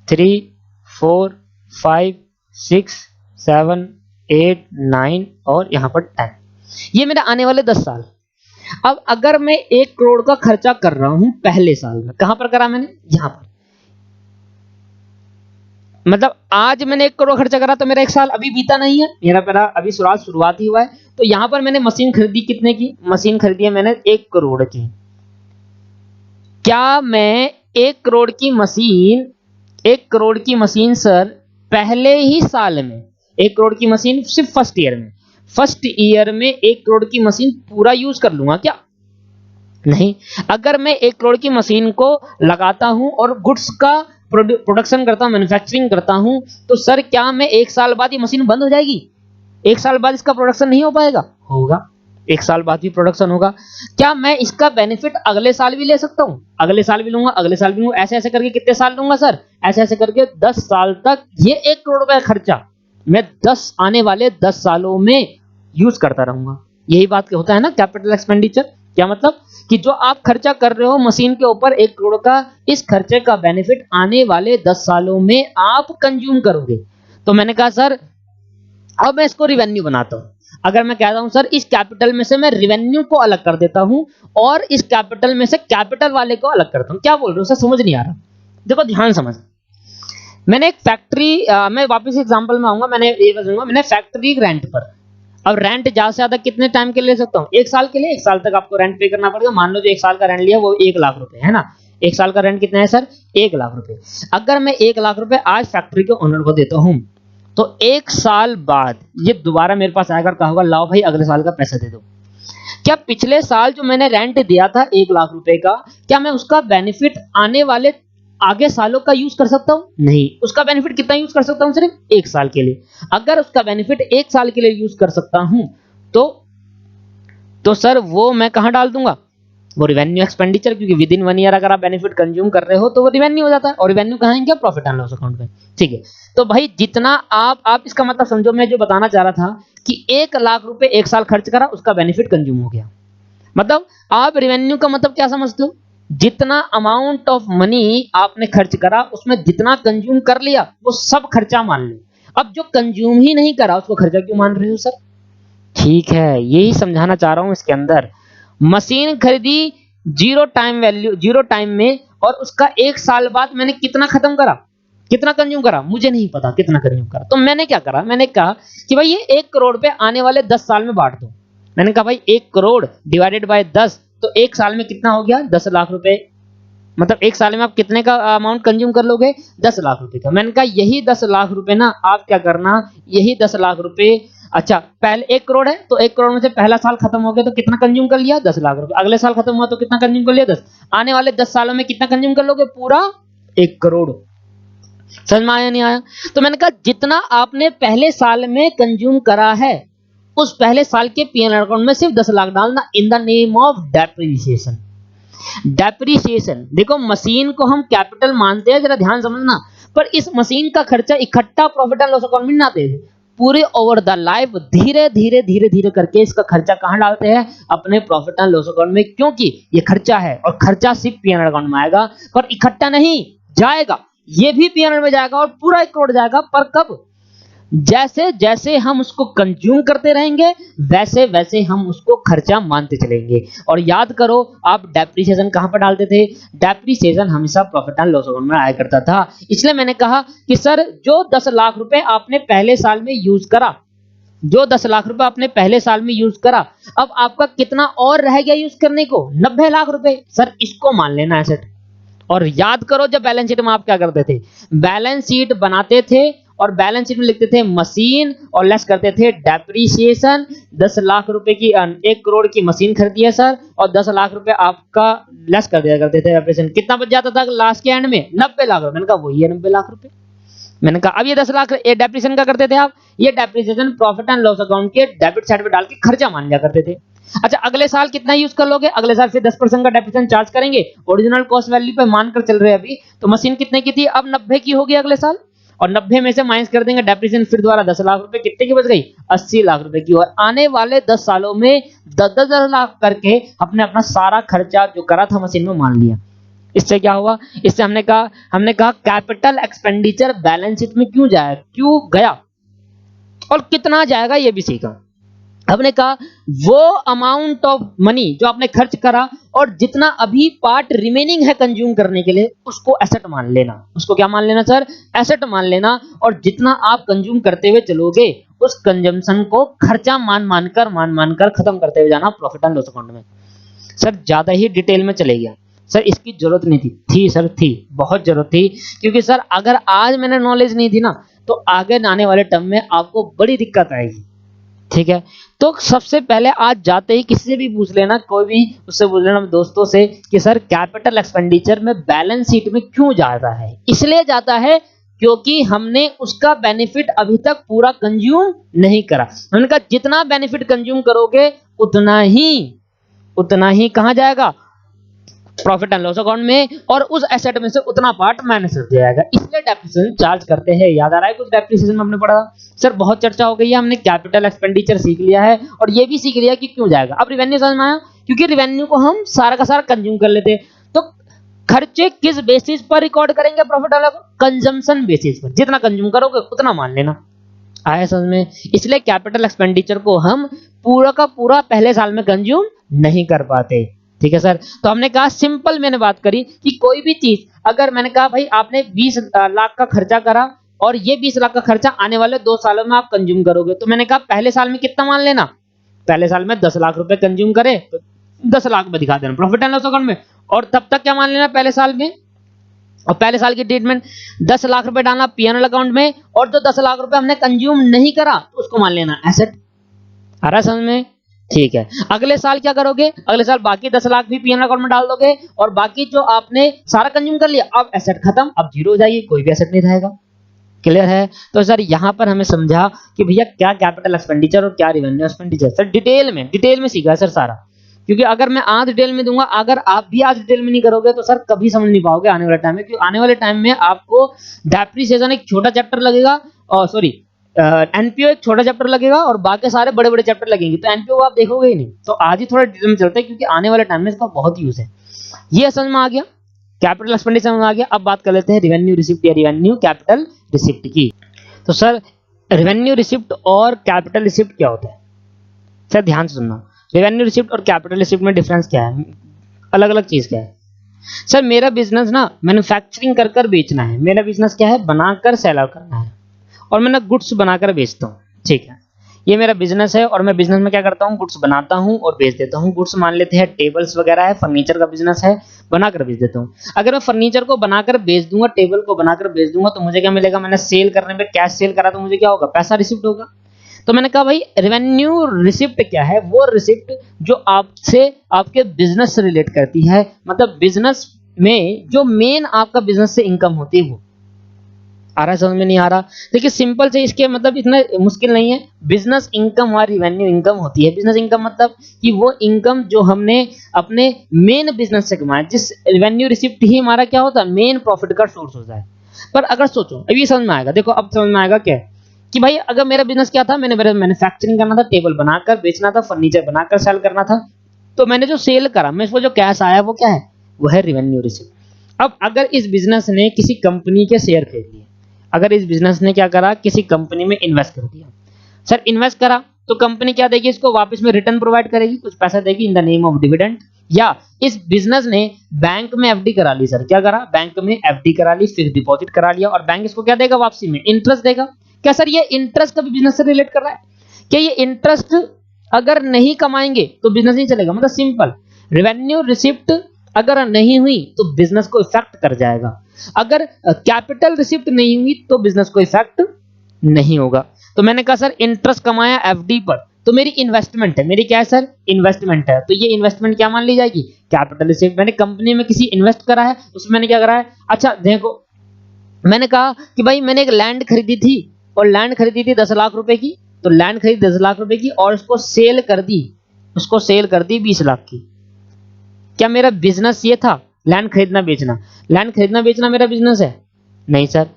S1: 3 4 5 6 7 8 9 और यहां पर 10, ये मेरा आने वाले 10 साल। अब अगर मैं 1 करोड़ का खर्चा कर रहा हूं पहले साल में, कहां पर करा मैंने, यहां पर, मतलब आज मैंने 1 करोड़ खर्चा करा तो मेरा 1 साल अभी बीता नहीं है, मेरा अभी शुरुआत ही हुआ है। तो यहां पर मैंने मशीन खरीदी कितने की, मशीन खरीदी है मैंने 1 करोड़ की। क्या मैं 1 करोड़ की मशीन सर पहले ही साल में, 1 करोड़ की मशीन सिर्फ फर्स्ट ईयर में 1 करोड़ की मशीन पूरा यूज कर लूंगा क्या, नहीं। अगर मैं 1 करोड़ की मशीन को लगाता हूं और गुड्स का प्रोडक्शन करता हूं, मैन्युफैक्चरिंग करता हूं, तो सर क्या मैं 1 साल बाद ये मशीन बंद हो जाएगी, 1 साल बाद इसका प्रोडक्शन नहीं हो पाएगा, होगा, 1 साल बाद भी प्रोडक्शन होगा। क्या मैं इसका बेनिफिट अगले साल भी ले सकता हूं, अगले साल भी लूंगा, अगले साल भी लूंगा, ऐसे ऐसे करके कितने साल लूंगा सर, ऐसे ऐसे करके 10 साल तक ये 1 करोड़ रुपए खर्चा मैं आने वाले 10 सालों में यूज करता रहूंगा। यही बात होता है ना कैपिटल एक्सपेंडिचर। क्या मतलब कि जो आप खर्चा कर रहे हो मशीन के ऊपर 1 करोड़ का, इस खर्चे का बेनिफिट आने वाले 10 सालों में आप कंज्यूम करोगे। तो मैंने कहा सर अब मैं इसको रिवेन्यू बनाता हूं। अगर मैं कहता हूं सर इस कैपिटल में से मैं रिवेन्यू को अलग कर देता हूं और इस कैपिटल में से कैपिटल वाले को अलग करता हूं, क्या बोल रहे हो सर, समझ नहीं आ रहा, देखो ध्यान समझ। मैंने एक फैक्ट्री, मैं वापस एग्जांपल में आऊंगा, मैंने फैक्ट्री रेंट पर, अब रेंट ज्यादा से ज्यादा कितने टाइम के लिए ले सकता हूं, 1 साल के लिए, 1 साल तक आपको रेंट पे करना पड़ेगा। मान लो जो 1 साल का रेंट लिया वो 1 लाख रुपए है ना, 1 साल का रेंट कितना है सर, 1 लाख रुपए। अगर मैं 1 लाख रुपए आज फैक्ट्री के ओनर को देता हूं तो 1 साल बाद ये दोबारा मेरे पास आकर कहोगा लाओ भाई अगले साल का पैसा दे दो। क्या पिछले साल जो मैंने रेंट दिया था 1 लाख रुपए का, क्या मैं उसका बेनिफिट आने वाले आगे सालों का यूज कर सकता हूं, नहीं। उसका बेनिफिट कितना यूज कर सकता हूं, सिर्फ 1 साल के लिए। अगर उसका बेनिफिट 1 साल के लिए यूज कर सकता हूं तो सर वो मैं कहां डाल दूंगा, वो रिवेन्यू एक्सपेंडिचर, क्योंकि विद इन 1 ईयर अगर आप बेनिफिट कंज्यूम कर रहे हो तो वो रिवेन्यू हो जाता है, और रिवेन्यू कहां आएंगे, प्रॉफिट एंड लॉस अकाउंट में। ठीक है, तो भाई जितना आप इसका मतलब समझो, मैं जो बताना चाह रहा था कि 1 लाख रुपए 1 साल खर्च करा, उसका बेनिफिट कंज्यूम हो गया। मतलब आप रिवेन्यू का मतलब क्या समझते हो, जितना अमाउंट ऑफ मनी आपने खर्च करा उसमें जितना कंज्यूम कर लिया वो सब खर्चा मान लो। अब जो कंज्यूम ही नहीं करा उसको खर्चा क्यों मान रहे हो सर। ठीक है, यही समझाना चाह रहा हूं इसके अंदर। मशीन खरीदी 0 टाइम में, और उसका 1 साल बाद मैंने कितना खत्म करा, कितना कंज्यूम करा, मुझे नहीं पता कितना कंज्यूम करा। तो मैंने क्या करा, मैंने कहा कि भाई ये 1 करोड़ पे आने वाले 10 साल में बांट दो। मैंने कहा भाई 1 करोड़ डिवाइडेड बाय 10, तो 1 साल में कितना हो गया, 10 लाख रुपए। मतलब 1 साल में आप कितने का अमाउंट कंज्यूम कर लोगे, 10 लाख रुपए का। मैंने कहा यही 10 लाख रुपए ना आप क्या करना, यही 10 लाख रुपए, अच्छा पहले 1 करोड़ है तो 1 करोड़ में से पहला साल खत्म हो गया तो कितना कंज्यूम कर लिया, 10 लाख रुपए। अगले साल खत्म हुआ तो कितना कंज्यूम कर लिया, 10। आने वाले 10 सालों में कितना कंज्यूम कर लोगे, पूरा 1 करोड़। समझ में आया नहीं आया। तो मैंने कहा जितना आपने पहले साल में कंज्यूम करा है उस पहले साल के पीएनआर अकाउंट में सिर्फ 10 लाख डालना, in the name of depreciation. Depreciation, देखो मशीन को हम कैपिटल मानते हैं, जरा ध्यान समझना, पर इस मशीन का खर्चा इकट्ठा प्रॉफिट एंड लॉस अकाउंट में नहीं आते, पूरे ओवर द लाइफ धीरे धीरे करके इसका खर्चा कहां डालते हैं, अपने प्रॉफिट एंड लॉस अकाउंट में, क्योंकि ये खर्चा है और खर्चा सिर्फ पीएनआर अकाउंट में आएगा, पर इकट्ठा नहीं जाएगा, ये भी पीएनआर में जाएगा और पूरा 1 करोड़ जाएगा, पर कब, जैसे जैसे हम उसको कंज्यूम करते रहेंगे वैसे वैसे हम उसको खर्चा मानते चलेंगे। और याद करो आप डेप्रिसिएशन कहां पर डालते थे? डेप्रिसिएशन हमेशा प्रॉफिट एंड लॉस अकाउंट में आया करता था। इसलिए मैंने कहा कि सर जो 10 लाख रुपए आपने पहले साल में यूज करा, जो 10 लाख रुपए आपने पहले साल में यूज करा, अब आपका कितना और रह गया यूज करने को? 90 लाख रुपए। सर इसको मान लेना एसेट। और याद करो जब बैलेंस शीट में आप क्या करते थे? बैलेंस शीट बनाते थे और बैलेंस शीट में लिखते थे मशीन और लेस करते थे डेप्रिसिएशन। 10 लाख रुपए की 1 करोड़ की मशीन खरीदी है सर, और 10 लाख रुपए आपका लेस कर दिया करते थे डेप्रिसिएशन। कितना बच जाता था लास्ट के एंड में? 90 लाख रुपए। मैंने कहा वही है 90 लाख रुपए। मैंने कहा अब ये 10 लाख ये डेप्रिसिएशन का करते थे आप, ये depreciation profit and loss account के डेबिट साइड पे डाल के खर्चा मान लिया करते थे। अच्छा अगले साल कितना यूज कर लोगे? अगले साल फिर 10% का डेप्रिसिएशन चार्ज करेंगे। ओरिजिनल कॉस्ट वैल्यू पे मानकर चल रहे हैं अभी, तो मशीन कितने की थी? अब 90 की होगी अगले साल, और 90 में से माइनस कर देंगे डेप्रिसिएशन, फिर दोबारा 10 लाख रुपए। कितने की बच गई? 80 लाख रुपए की। और आने वाले 10 सालों में 10-10 लाख करके अपने अपना सारा खर्चा जो करा था मशीन में मान लिया। इससे क्या हुआ? इससे हमने कहा कैपिटल एक्सपेंडिचर बैलेंस शीट में क्यों गया और कितना जाएगा ये भी सीखा। हमने कहा वो अमाउंट ऑफ मनी जो आपने खर्च करा और जितना अभी पार्ट रिमेनिंग है कंज्यूम करने के लिए, उसको एसेट मान लेना। उसको क्या मान लेना सर? एसेट मान लेना। और जितना आप कंज्यूम करते हुए चलोगे उस कंजम्पशन को खर्चा मान मानकर खत्म करते हुए जाना प्रॉफिट एंड लॉस अकाउंट में। सर ज्यादा ही डिटेल में चले गया सर, इसकी जरूरत नहीं थी सर, थी बहुत जरूरत थी। क्योंकि सर अगर आज मैंने नॉलेज नहीं दी ना तो आगे आने वाले टर्म में आपको बड़ी दिक्कत आएगी। ठीक है, तो सबसे पहले आज जाते ही किसी से भी पूछ लेना, कोई भी उससे पूछ लेना दोस्तों से कि सर कैपिटल एक्सपेंडिचर में बैलेंस शीट में क्यों जाता है? इसलिए जाता है क्योंकि हमने उसका बेनिफिट अभी तक पूरा कंज्यूम नहीं करा। हमने कहा जितना बेनिफिट कंज्यूम करोगे उतना ही कहां जाएगा? प्रॉफिट एंड लॉस अकाउंट में, और उस एसेट में से उतना पार्ट माइनस कर दिया जाएगा। इसलिए डेप्रिसिएशन चार्ज करते हैं। याद आ रहा है कुछ डेप्रिसिएशन में हमने पढ़ा था? सर बहुत चर्चा हो गई है, हमने कैपिटल एक्सपेंडिचर सीख लिया है और ये भी सीख लिया कि क्यों जाएगा। अब रिवेन्यू समझ में आया? क्योंकि रिवेन्यू को हम सारा का सारा कंज्यूम कर लेते हैं। तो खर्चे किस बेसिस पर रिकॉर्ड करेंगे profit and loss? Consumption basis पर। जितना कंज्यूम करोगे उतना मान लेना। आया समझ में? इसलिए कैपिटल एक्सपेंडिचर को हम पूरा का पूरा पहले साल में कंज्यूम नहीं कर पाते। ठीक है सर, तो हमने कहा सिंपल मैंने बात करी कि कोई भी चीज अगर मैंने कहा भाई आपने 20 लाख का खर्चा करा और ये 20 लाख का खर्चा आने वाले 2 सालों में आप कंज्यूम करोगे, तो मैंने कहा पहले साल में कितना मान लेना? पहले साल में 10 लाख रुपए कंज्यूम करे तो 10 लाख में दिखा देना प्रॉफिट एंड लॉस अकाउंट में। और तब तक क्या मान लेना पहले साल में? और पहले साल की ट्रीटमेंट 10 लाख रुपए डालना पीएनएल अकाउंट में, और जो 10 लाख रुपए हमने कंज्यूम नहीं करा तो उसको मान लेना एसेट। आ रहा है समझ में? ठीक है, अगले साल क्या करोगे? अगले साल बाकी 10 लाख भी पीएनएल अकाउंट में डाल दोगे और बाकी जो आपने सारा कंज्यूम कर लिया अब एसेट खत्म, अब जीरो हो जाएगी, कोई भी एसेट नहीं रहेगा। क्लियर है? तो सर यहां पर हमें समझा कि भैया क्या कैपिटल एक्सपेंडिचर और क्या रिवेन्यू एक्सपेंडिचर। सर डिटेल में सीखा सर सारा, क्योंकि अगर मैं आज डिटेल में दूंगा, अगर आप भी आज डिटेल में नहीं करोगे तो सर कभी समझ नहीं पाओगे आने वाले टाइम में। क्योंकि आने वाले टाइम में आपको डेप्रिसिएशन एक छोटा चैप्टर लगेगा, और सॉरी एनपीओ एक छोटा चैप्टर लगेगा और बाकी सारे बड़े बड़े चैप्टर लगेंगे, तो एनपीओ आप देखोगे ही नहीं। तो आज ही थोड़ा डिटेल में चलते हैं क्योंकि आने वाले टाइम में इसका बहुत यूज है। ये समझ में आ गया, कैपिटल एक्सपेंडिचर में आ गया। अब बात कर लेते हैं रिवेन्यू रिसिप्ट या रिवेन्यू कैपिटल रिसिप्ट की। तो सर रिवेन्यू रिसिप्ट और कैपिटल रिसिप्ट क्या होता है? सर ध्यान से सुनना, रिवेन्यू रिसिप्ट और कैपिटल रिसिप्ट में डिफरेंस क्या है, अलग अलग चीज क्या है? सर मेरा बिजनेस ना मैन्युफैक्चरिंग कर कर बेचना है। मेरा बिजनेस क्या है? बनाकर सेल करना है, और मैं ना गुड्स बनाकर बेचता हूँ। ठीक है, ये मेरा बिजनेस है और मैं बिजनेस में क्या करता हूँ? गुड्स बनाता हूँ और बेच देता हूँ। गुड्स मान लेते हैं टेबल्स वगैरह है, फर्नीचर का बिजनेस है, बनाकर बेच देता हूँ। अगर मैं फर्नीचर को बनाकर बेच दूंगा, टेबल को बनाकर बेच दूंगा, तो मुझे क्या मिलेगा? मैंने सेल करने में कैश सेल करा तो मुझे क्या होगा? पैसा रिसिप्ट होगा। तो मैंने कहा भाई रिवेन्यू रिसिप्ट क्या है? वो रिसिप्ट जो आपसे आपके बिजनेस से रिलेट करती है, मतलब बिजनेस में जो मेन आपका बिजनेस से इनकम होती है वो। आ रहा है समझ में? नहीं आ रहा? देखिए सिंपल से इसके मतलब इतना मुश्किल नहीं है। बिजनेस इनकम और रिवेन्यू इनकम होती है। बिजनेस इनकम मतलब कि वो इनकम जो हमने अपने मेन बिजनेस से कमाया, जिस रिवेन्यू रिसिप्ट ही हमारा क्या होता है? मेन प्रॉफिट का सोर्स होता है। पर अगर सोचो अब ये समझ में आएगा, देखो अब समझ में आएगा क्या कि भाई अगर मेरा बिजनेस क्या था? मैंने मैन्युफैक्चरिंग करना था, टेबल बनाकर बेचना था, फर्नीचर बनाकर सेल करना था। तो मैंने जो सेल करा, मैं इसको जो कैश आया वो क्या है? वो है रिवेन्यू रिसिप्ट। अब अगर इस बिजनेस ने किसी कंपनी के शेयर खरीद लिए, अगर इस बिजनेस ने क्या करा, किसी कंपनी में इन्वेस्ट कर दिया, सर इन्वेस्ट करा तो कंपनी क्या देगी, इसको वापस में रिटर्न प्रोवाइड करेगी, कुछ पैसा देगी in the name of dividend. या इस बिजनेस ने बैंक में एफडी करा ली, सर क्या करा, बैंक में एफडी करा ली, फिक्स डिपॉजिट करा लिया, और बैंक इसको क्या देगा वापसी में, इंटरेस्ट देगा। क्या सर ये इंटरेस्ट कभी बिजनेस से रिलेट कर रहा है? क्या ये इंटरेस्ट अगर नहीं कमाएंगे तो बिजनेस नहीं चलेगा? मतलब सिंपल, रेवेन्यू रिसिप्ट अगर नहीं हुई तो बिजनेस को इफेक्ट कर जाएगा, अगर कैपिटल रिसिप्ट नहीं हुई तो बिजनेस को इफेक्ट नहीं होगा। तो मैंने कहा सर इंटरेस्ट कमाया एफडी पर, तो मेरी इन्वेस्टमेंट है, मेरी क्या है सर, इन्वेस्टमेंट है, तो ये इन्वेस्टमेंट क्या मान ली जाएगी, कैपिटल रिसिप्ट। मैंने कंपनी में किसी इन्वेस्ट करा है, उसमें मैंने क्या करा है, अच्छा देखो मैंने कहा कि भाई मैंने एक लैंड खरीदी थी, और लैंड खरीदी थी 10 लाख रुपए की, तो लैंड खरीदी 10 लाख रुपए की और उसको सेल कर दी, 20 लाख की। क्या मेरा बिजनेस ये था लैंड खरीदना बेचना? लैंड खरीदना बेचना मेरा बिजनेस है? नहीं सर,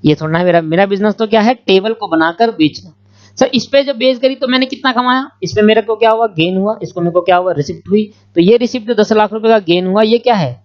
S1: ये थोड़ा ना मेरा बिजनेस तो क्या है, टेबल को बनाकर बेचना। सर इस पे जब बेच करी तो मैंने कितना कमाया, इस पे मेरे को क्या हुआ, गेन हुआ, इसको मेरे को क्या हुआ, रिसिप्ट हुई। तो ये रिसिप्ट जो 10 लाख रुपए का गेन हुआ, ये क्या है,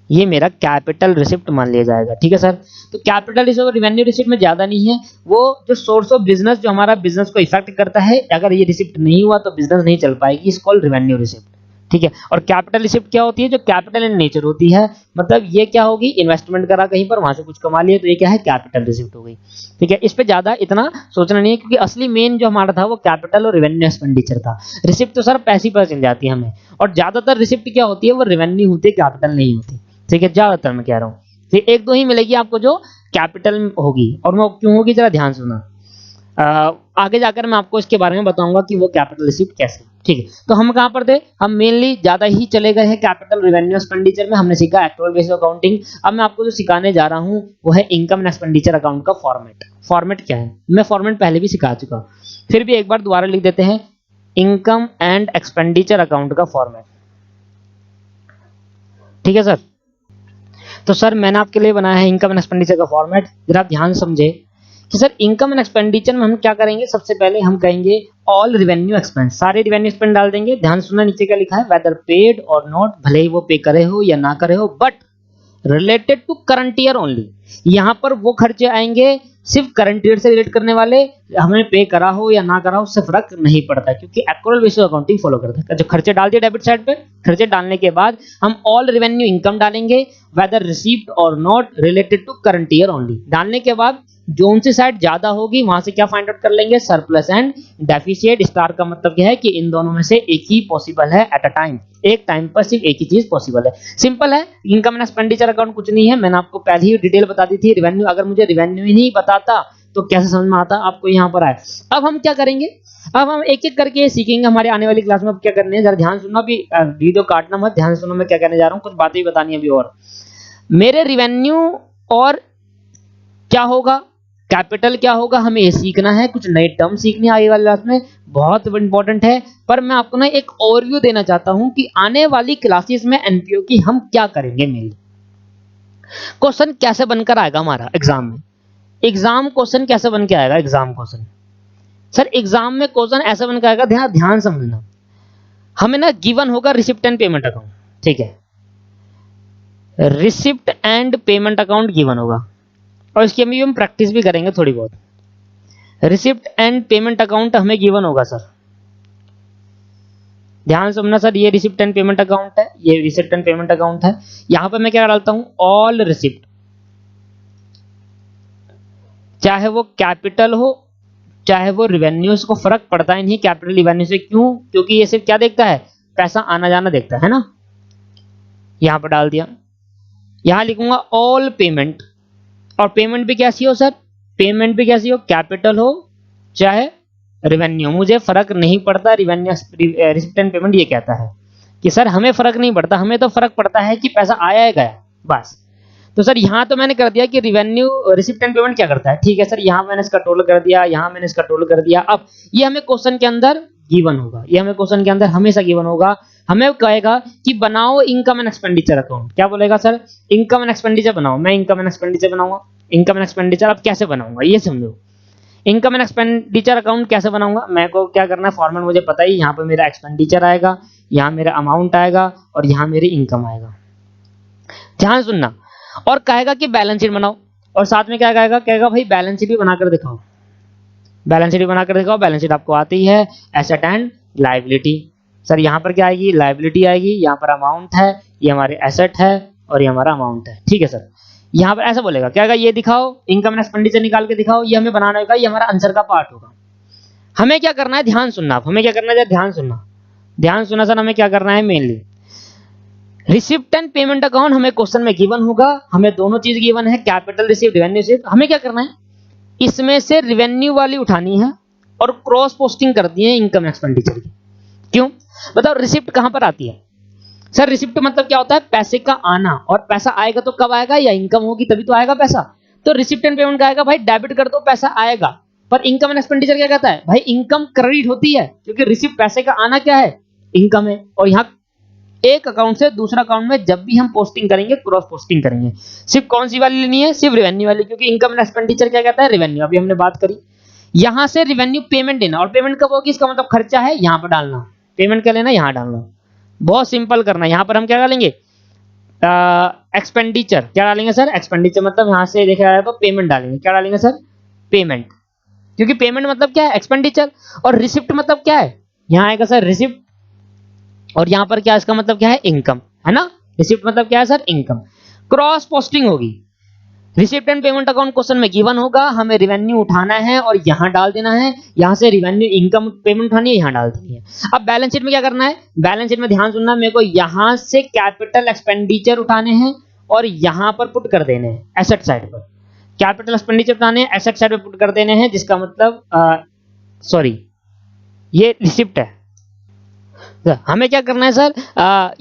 S1: ये मेरा कैपिटल रिसिप्ट मान लिया जाएगा। ठीक है सर, तो कैपिटल रिसिप्ट और रेवेन्यू रिसिप्ट में ज्यादा नहीं है, वो जो सोर्स ऑफ बिजनेस जो हमारा बिजनेस को इफेक्ट करता है, अगर ये रिसिप्ट नहीं हुआ तो बिजनेस नहीं चल पाएगी, इस कॉल्ड रेवेन्यू रिसिप्ट। ठीक है, और कैपिटल रिसिप्ट क्या होती है, जो कैपिटल इन नेचर होती है, मतलब ये क्या होगी, इन्वेस्टमेंट करा कहीं पर, वहां से कुछ कमा लिया, तो ये क्या है, कैपिटल रिसिप्ट हो गई। ठीक है, इस पे ज्यादा इतना सोचना नहीं है, क्योंकि असली मेन जो हमारा था वो कैपिटल और रेवेन्यू एक्सपेंडिचर था। रिसिप्ट तो सर पैसे पर चल जाती है हमें, और ज्यादातर रिसिप्ट क्या होती है, वो रेवेन्यू होती है, कैपिटल नहीं होती। ठीक है, ज्यादातर मैं कह रहा हूँ, ठीक, एक दो ही मिलेगी आपको जो कैपिटल होगी, और वो क्यों होगी जरा ध्यान सुना, आगे जाकर मैं आपको इसके बारे में बताऊंगा कि वो कैपिटल रिसिप्ट कैसे। ठीक है, तो हम कहां पर थे, हम मेनली ज्यादा ही चले गए हैं कैपिटल रेवेन्यू एक्सपेंडिचर में, हमने सीखा एक्चुअल बेसिस अकाउंटिंग। अब मैं आपको जो सिखाने जा रहा हूं वो है इनकम एंड एक्सपेंडिचर अकाउंट का फॉर्मेट। फॉर्मेट क्या है, मैं फॉर्मेट पहले भी सिखा चुका, फिर भी एक बार दोबारा लिख देते हैं, इनकम एंड एक्सपेंडिचर अकाउंट का फॉर्मेट। ठीक है सर, तो सर मैंने आपके लिए बनाया है इनकम एंड एक्सपेंडिचर का फॉर्मेट। जरा आप ध्यान समझे कि सर इनकम एंड एक्सपेंडिचर में हम क्या करेंगे, सबसे पहले हम कहेंगे ऑल रिवेन्यू एक्सपेंस, सारे रिवेन्यू एक्सपेंस डाल देंगे। ध्यान सुनना, नीचे क्या लिखा है, वेदर पेड और नॉट, भले ही वो पे करे हो या ना करे हो, but related to current year only. यहां पर वो खर्चे आएंगे सिर्फ करंट ईयर से रिलेट करने वाले, हमें पे करा हो या ना करा हो उससे फर्क नहीं पड़ता, क्योंकि एक्चुअल बेसिस अकाउंटिंग फॉलो करता है। जो खर्चे डाल दिए डेबिट साइड पे, खर्चे डालने के बाद हम ऑल रेवेन्यू इनकम डालेंगे, वेदर रिसीव्ड और not, related to current year only. डालने के बाद जोन सी साइड ज्यादा होगी वहां से क्या फाइंड आउट कर लेंगे, सरप्लस एंड डेफिशिएट। स्टार का मतलब क्या है कि इन दोनों में से एक ही पॉसिबल है एट अ टाइम, एक टाइम पर सिर्फ एक ही चीज पॉसिबल है। सिंपल है, इनकम एंड एक्सपेंडिचर अकाउंट कुछ नहीं है, मैंने आपको पहले ही डिटेल बता दी थी। रेवेन्यू, अगर मुझे रेवेन्यू ही नहीं बताता तो कैसे समझ में आता आपको, यहाँ पर आए। अब हम क्या करेंगे, अब हम एक एक करके सीखेंगे हमारे आने वाली क्लास में। अब क्या करने है, जरा ध्यान सुनना, भी वीडियो काटना मत, ध्यान सुनो मैं क्या कहने जा रहा हूँ, कुछ बातें भी बतानी है अभी। और मेरे रेवेन्यू और क्या होगा, कैपिटल क्या होगा, हमें ये सीखना है, कुछ नए टर्म सीखने आगे वाली क्लास में, बहुत इंपॉर्टेंट है। पर मैं आपको ना एक ओवरव्यू देना चाहता हूं कि आने वाली क्लासेस में एनपीओ की हम क्या करेंगे, मेनली क्वेश्चन कैसे बनकर आएगा हमारा एग्जाम में। एग्जाम क्वेश्चन कैसे बन के आएगा, एग्जाम क्वेश्चन सर, एग्जाम में क्वेश्चन ऐसा बन के आएगा, ध्यान समझना। हमें ना गिवन होगा रिसिप्ट एंड पेमेंट अकाउंट, ठीक है, receipt and payment account given होगा, और इसकी हम प्रैक्टिस भी करेंगे थोड़ी बहुत। रिसिप्ट एंड पेमेंट अकाउंट हमें गिवन होगा सर, ध्यान समझना सर, ये रिसिप्ट एंड पेमेंट अकाउंट है, ये रिसिप्ट एंड पेमेंट अकाउंट है। यहां पर मैं क्या डालता हूं, ऑल रिसिप्ट, चाहे वो कैपिटल हो चाहे वो रिवेन्यू, इसको फर्क पड़ता है नहीं कैपिटल रिवेन्यू से। क्यों, क्योंकि ये सिर्फ क्या देखता है, पैसा आना जाना देखता है ना। यहां पर डाल दिया, यहां लिखूंगा ऑल पेमेंट, और पेमेंट भी कैसी हो सर, पेमेंट भी कैसी हो, कैपिटल हो चाहे रेवेन्यू, मुझे फर्क नहीं पड़ता। रेवेन्यू रिसिप्ट एंड पेमेंट ये कहता है कि सर हमें फर्क नहीं पड़ता, हमें तो फर्क पड़ता है कि पैसा आया है गया, बस। तो सर यहां तो मैंने कर दिया कि रेवेन्यू रिसिप्ट एंड पेमेंट क्या करता है, ठीक है सर, यहां मैंने इसका टोटल कर दिया, यहां मैंने इसका टोटल कर दिया। अब ये हमें क्वेश्चन के अंदर गिवन होगा, ये हमें क्वेश्चन के अंदर हमेशा गिवन होगा। हमें कहेगा कि बनाओ इनकम एंड एक्सपेंडिचर अकाउंट, क्या बोलेगा सर, इनकम एंड एक्सपेंडिचर बनाओ। मैं इनकम एंड एक्सपेंडिचर बनाऊंगा, इनकम एंड एक्सपेंडिचर अब कैसे बनाऊंगा ये समझो। इनकम एंड एक्सपेंडिचर अकाउंट कैसे बनाऊंगा, मैं को क्या करना है, फॉर्मेट मुझे पता ही, यहाँ पे मेरा एक्सपेंडिचर आएगा, यहाँ मेरा अमाउंट आएगा, और यहाँ मेरी इनकम आएगा। ध्यान सुनना, और कहेगा कि बैलेंस शीट बनाओ। और साथ में क्या कहेगा, कहेगा भाई बैलेंस शीट भी बनाकर दिखाओ, बैलेंस शीट भी बनाकर दिखाओ। बैलेंस शीट आपको आती है एसेट एंड लायबिलिटी। सर यहाँ पर क्या आएगी, लायबिलिटी आएगी, यहाँ पर अमाउंट है, ये हमारे एसेट है और ये हमारा अमाउंट है। ठीक है सर, यहाँ पर ऐसा बोलेगा, क्या ये दिखाओ, इनकम एंड एक्सपेंडिचर निकाल के दिखाओ, ये हमें बनाना होगा, ये हमारा आंसर का पार्ट होगा। हमें क्या करना है, ध्यान सुनना, हमें क्या करना है, ध्यान सुनना, ध्यान सुनना सर। हमें क्या करना है, mainly receipt and payment account हमें क्वेश्चन में गिवन होगा, हमें दोनों चीज गिवन है, कैपिटल रिसिप्ट, रेवेन्यू रिसिप्ट। हमें क्या करना है, इसमें से रेवेन्यू वाली उठानी है और क्रॉस पोस्टिंग कर दी है इनकम एक्सपेंडिचर की। क्यों बताओ, रिसिप्ट कहां पर आती है सर? रिसिप्ट मतलब क्या होता है, पैसे का आना, और पैसा आएगा तो कब आएगा, या इनकम होगी तभी तो आएगा पैसा। तो रिसिप्ट एंड पेमेंट का आएगा भाई डेबिट कर दो पैसा आएगा। पर इनकम एंड एक्सपेंडिचर क्या कहता है भाई, इनकम क्रेडिट होती है, क्योंकि रिसिप्ट पैसे का आना क्या है, इनकम है। और यहाँ एक अकाउंट से दूसरा अकाउंट में जब भी हम पोस्टिंग करेंगे, क्रॉस पोस्टिंग करेंगे, सिर्फ कौन सी वाली लेनी है, सिर्फ रेवेन्यू वाली, क्योंकि इनकम एंड एक्सपेंडिचर क्या कहता है, रेवेन्यू। अभी हमने बात करी, यहां से रेवेन्यू पेमेंट देना, और पेमेंट कब होगी, इसका मतलब खर्चा है, यहां पर डालना, पेमेंट क्या लेना, यहां डालना। बहुत सिंपल करना है। यहां पर हम क्या डालेंगे, एक्सपेंडिचर, क्या डालेंगे सर, एक्सपेंडिचर मतलब यहां से देखा जाए तो पेमेंट डालेंगे, क्या डालेंगे सर, पेमेंट, क्योंकि पेमेंट मतलब क्या है, एक्सपेंडिचर। और रिसिप्ट मतलब क्या है, यहां आएगा सर रिसिप्ट, और यहां पर क्या, इसका मतलब क्या है, इनकम, है ना। रिसिप्ट मतलब क्या है सर, इनकम। क्रॉस पोस्टिंग होगी, receipt and payment account question में गिवन होगा, हमें रेवेन्यू उठाना है और यहां डाल देना है, यहां से रेवेन्यू इनकम पेमेंट उठानी है, यहां डाल देनी है। अब बैलेंस शीट में क्या करना है, बैलेंस शीट में ध्यान सुनना, मेरे को यहां से कैपिटल एक्सपेंडिचर उठाने हैं और यहां पर पुट कर देने हैं एसेट साइड पर। कैपिटल एक्सपेंडिचर उठाने हैं, एसेट साइड पर पुट कर देने हैं, जिसका मतलब सॉरी ये रिसिप्ट है। हमें क्या करना है सर,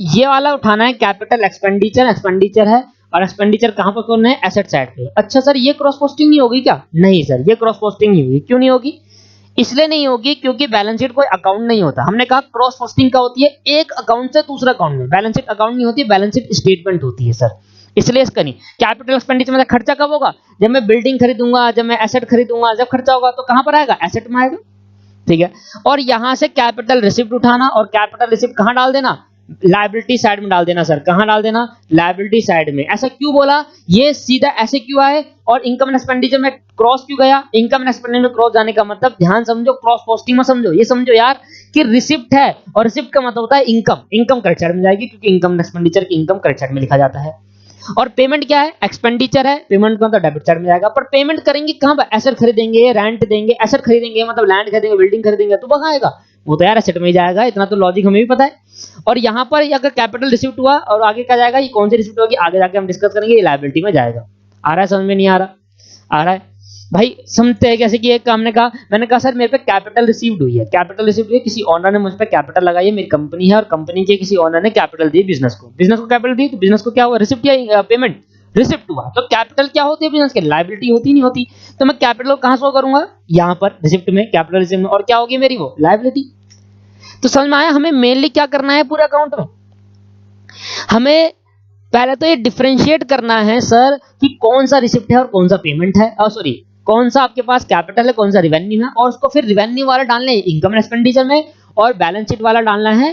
S1: ये वाला उठाना है, कैपिटल एक्सपेंडिचर, एक्सपेंडिचर है, और एक्सपेंडिचर कहां पर करना है, एसेट साइड पे। अच्छा सर, ये क्रॉस पोस्टिंग नहीं होगी क्या? नहीं सर, ये क्रॉस पोस्टिंग नहीं होगी। क्यों नहीं होगी? इसलिए नहीं होगी क्योंकि बैलेंस शीट कोई अकाउंट नहीं होता। हमने कहा क्रॉस पोस्टिंग क्या होती है, एक अकाउंट से दूसरा अकाउंट में। बैलेंस शीट अकाउंट नहीं होती, बैलेंस शीट स्टेटमेंट होती है सर, इसलिए इसका नहीं। कैपिटल एक्सपेंडिचर में खर्चा कब होगा, जब मैं बिल्डिंग खरीदूंगा, जब मैं एसेट खरीदूंगा, जब खर्चा होगा तो कहां पर आएगा, एसेट में आएगा। ठीक है, और यहां से कैपिटल रिसिप्ट उठाना, और कैपिटल रिसिप्ट कहां डाल देना, लायबिलिटी साइड में डाल देना सर। कहां डाल देना, लायबिलिटी साइड में। ऐसा क्यों बोला, ये सीधा ऐसे क्यों आए, और इनकम एंड एक्सपेंडिचर में क्रॉस क्यों गया? इनकम एंड एक्सपेंडिचर में क्रॉस जाने का मतलब ध्यान समझो, क्रॉस पोस्टिंग में समझो, ये समझो यार कि रिसिप्ट है और रिसिप्ट का मतलब होता है इनकम, इनकम क्रेडिट साइड में जाएगी, क्योंकि इनकम एंड एक्सपेंडिचर की इनकम क्रेडिट साइड में लिखा जाता है। और पेमेंट क्या है, एक्सपेंडिचर है, पेमेंट का मतलब डेबिट साइड में जाएगा। पर पेमेंट करेंगे कहां पर, एसेट खरीदेंगे, रेंट देंगे, एसेट खरीदेंगे मतलब लैंड खरीदेंगे, बिल्डिंग खरीदेंगे, तो कहां आएगा, वो तो यार एसेट में ही जाएगा। इतना तो लॉजिक हमें भी पता है। और यहां पर अगर कैपिटल रिसिप्ट हुआ और आगे क्या जाएगा, ये कौन सी रिसिप्ट होगी, आगे जाके हम डिस्कस करेंगे, ये लायबिलिटी में जाएगा। आ रहा है समझ में, नहीं आ रहा? आ रहा है भाई, समझते हैं कैसे कि एक हमने कहा, मैंने कहा सर मेरे पे कैपिटल रिसीव्ड हुई है, कैपिटल रिसीव्ड हुई है, किसी ओनर ने मुझ पे कैपिटल लगाई है, मेरी कंपनी है और कंपनी के किसी ओनर ने कैपिटल दी बिजनेस को, बिजनेस को कैपिटल दी, तो बिजनेस को क्या हुआ, रिसिप्ट या पेमेंट, रिसिप्ट हुआ। तो कैपिटल क्या होती है बिजनेस के, लायबिलिटी होती नहीं होती। तो मैं कैपिटल कहां शो करूंगा, यहां पर रिसिप्ट में, कैपिटल रिसिप्ट में, और क्या होगी मेरी वो लायबिलिटी। तो समझ में आया, हमें मेनली क्या करना है पूरे अकाउंट में, हमें पहले तो ये डिफरेंशिएट करना है सर कि कौन सा रिसिप्ट है और कौन सा पेमेंट है, और सॉरी कौन सा आपके पास कैपिटल है, कौन सा रिवेन्यू है, और उसको फिर रिवेन्यू वाला डालना है इनकम एंड एक्सपेंडिचर में, और बैलेंस शीट वाला डालना है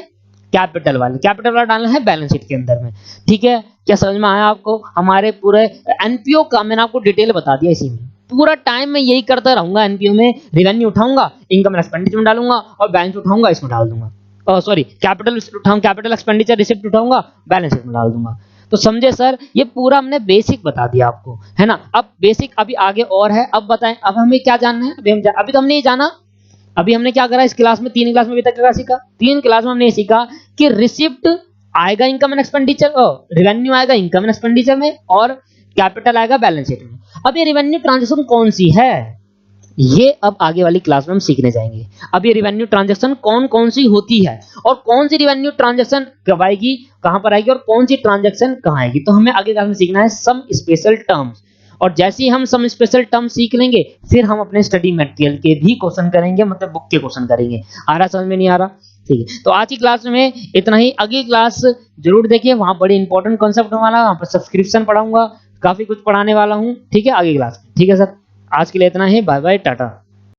S1: कैपिटल वाला डालना है बैलेंस शीट के अंदर में। ठीक है, क्या समझ में आया आपको? हमारे पूरे एनपीओ का मैंने आपको डिटेल बता दिया, इसी में पूरा टाइम मैं यही करता रहूंगा। एनपीओ में रिवेन्यू उठाऊंगा, इनकम एंड एक्सपेंडिचर में डालूंगा, और बैलेंस उठाऊंगा, इसमें डाल दूंगा। सॉरी कैपिटल उठाऊंगा, कैपिटल एक्सपेंडिचर रिसिप्ट उठाऊंगा, बैलेंस शीट में डाल दूंगा। तो समझे सर, ये पूरा हमने बेसिक बता दिया आपको, है ना। अब बेसिक अभी आगे और है, अब बताएं अब हमें क्या जानना है। अभी तो हमने ये जाना, अभी हमने क्या करा इस क्लास में, 3 क्लास में अभी तक क्या सीखा, 3 क्लास में हमने ये सीखा कि रिसिप्ट आएगा इनकम एंड एक्सपेंडिचर, रेवेन्यू आएगा इनकम एंड एक्सपेंडिचर में, और कैपिटल आएगा बैलेंस शीट में। अब ये रेवेन्यू ट्रांजैक्शन कौन सी है, ये अब आगे वाली क्लास में हम सीखने जाएंगे। अब ये रेवेन्यू ट्रांजैक्शन कौन कौन सी होती है, और कौन सी रेवेन्यू ट्रांजैक्शन कब आएगी, कहां पर आएगी, और कौन सी ट्रांजैक्शन कहां आएगी, तो हमें आगे क्लास में सीखना है सम स्पेशल टर्म्स। और जैसे ही हम सम स्पेशल टर्म सीख लेंगे, फिर हम अपने स्टडी मटेरियल के भी क्वेश्चन करेंगे, मतलब बुक के क्वेश्चन करेंगे। आ रहा समझ में, नहीं आ रहा? ठीक है, तो आज की क्लास में इतना ही। अगली क्लास जरूर देखिए, वहां बड़ी इंपॉर्टेंट कॉन्सेप्ट होने वाला है, वहां पर सब्सक्रिप्शन पढ़ाऊंगा, काफी कुछ पढ़ाने वाला हूं। ठीक है, आगे क्लास में। ठीक है सर, आज के लिए इतना ही, बाय बाय, टाटा।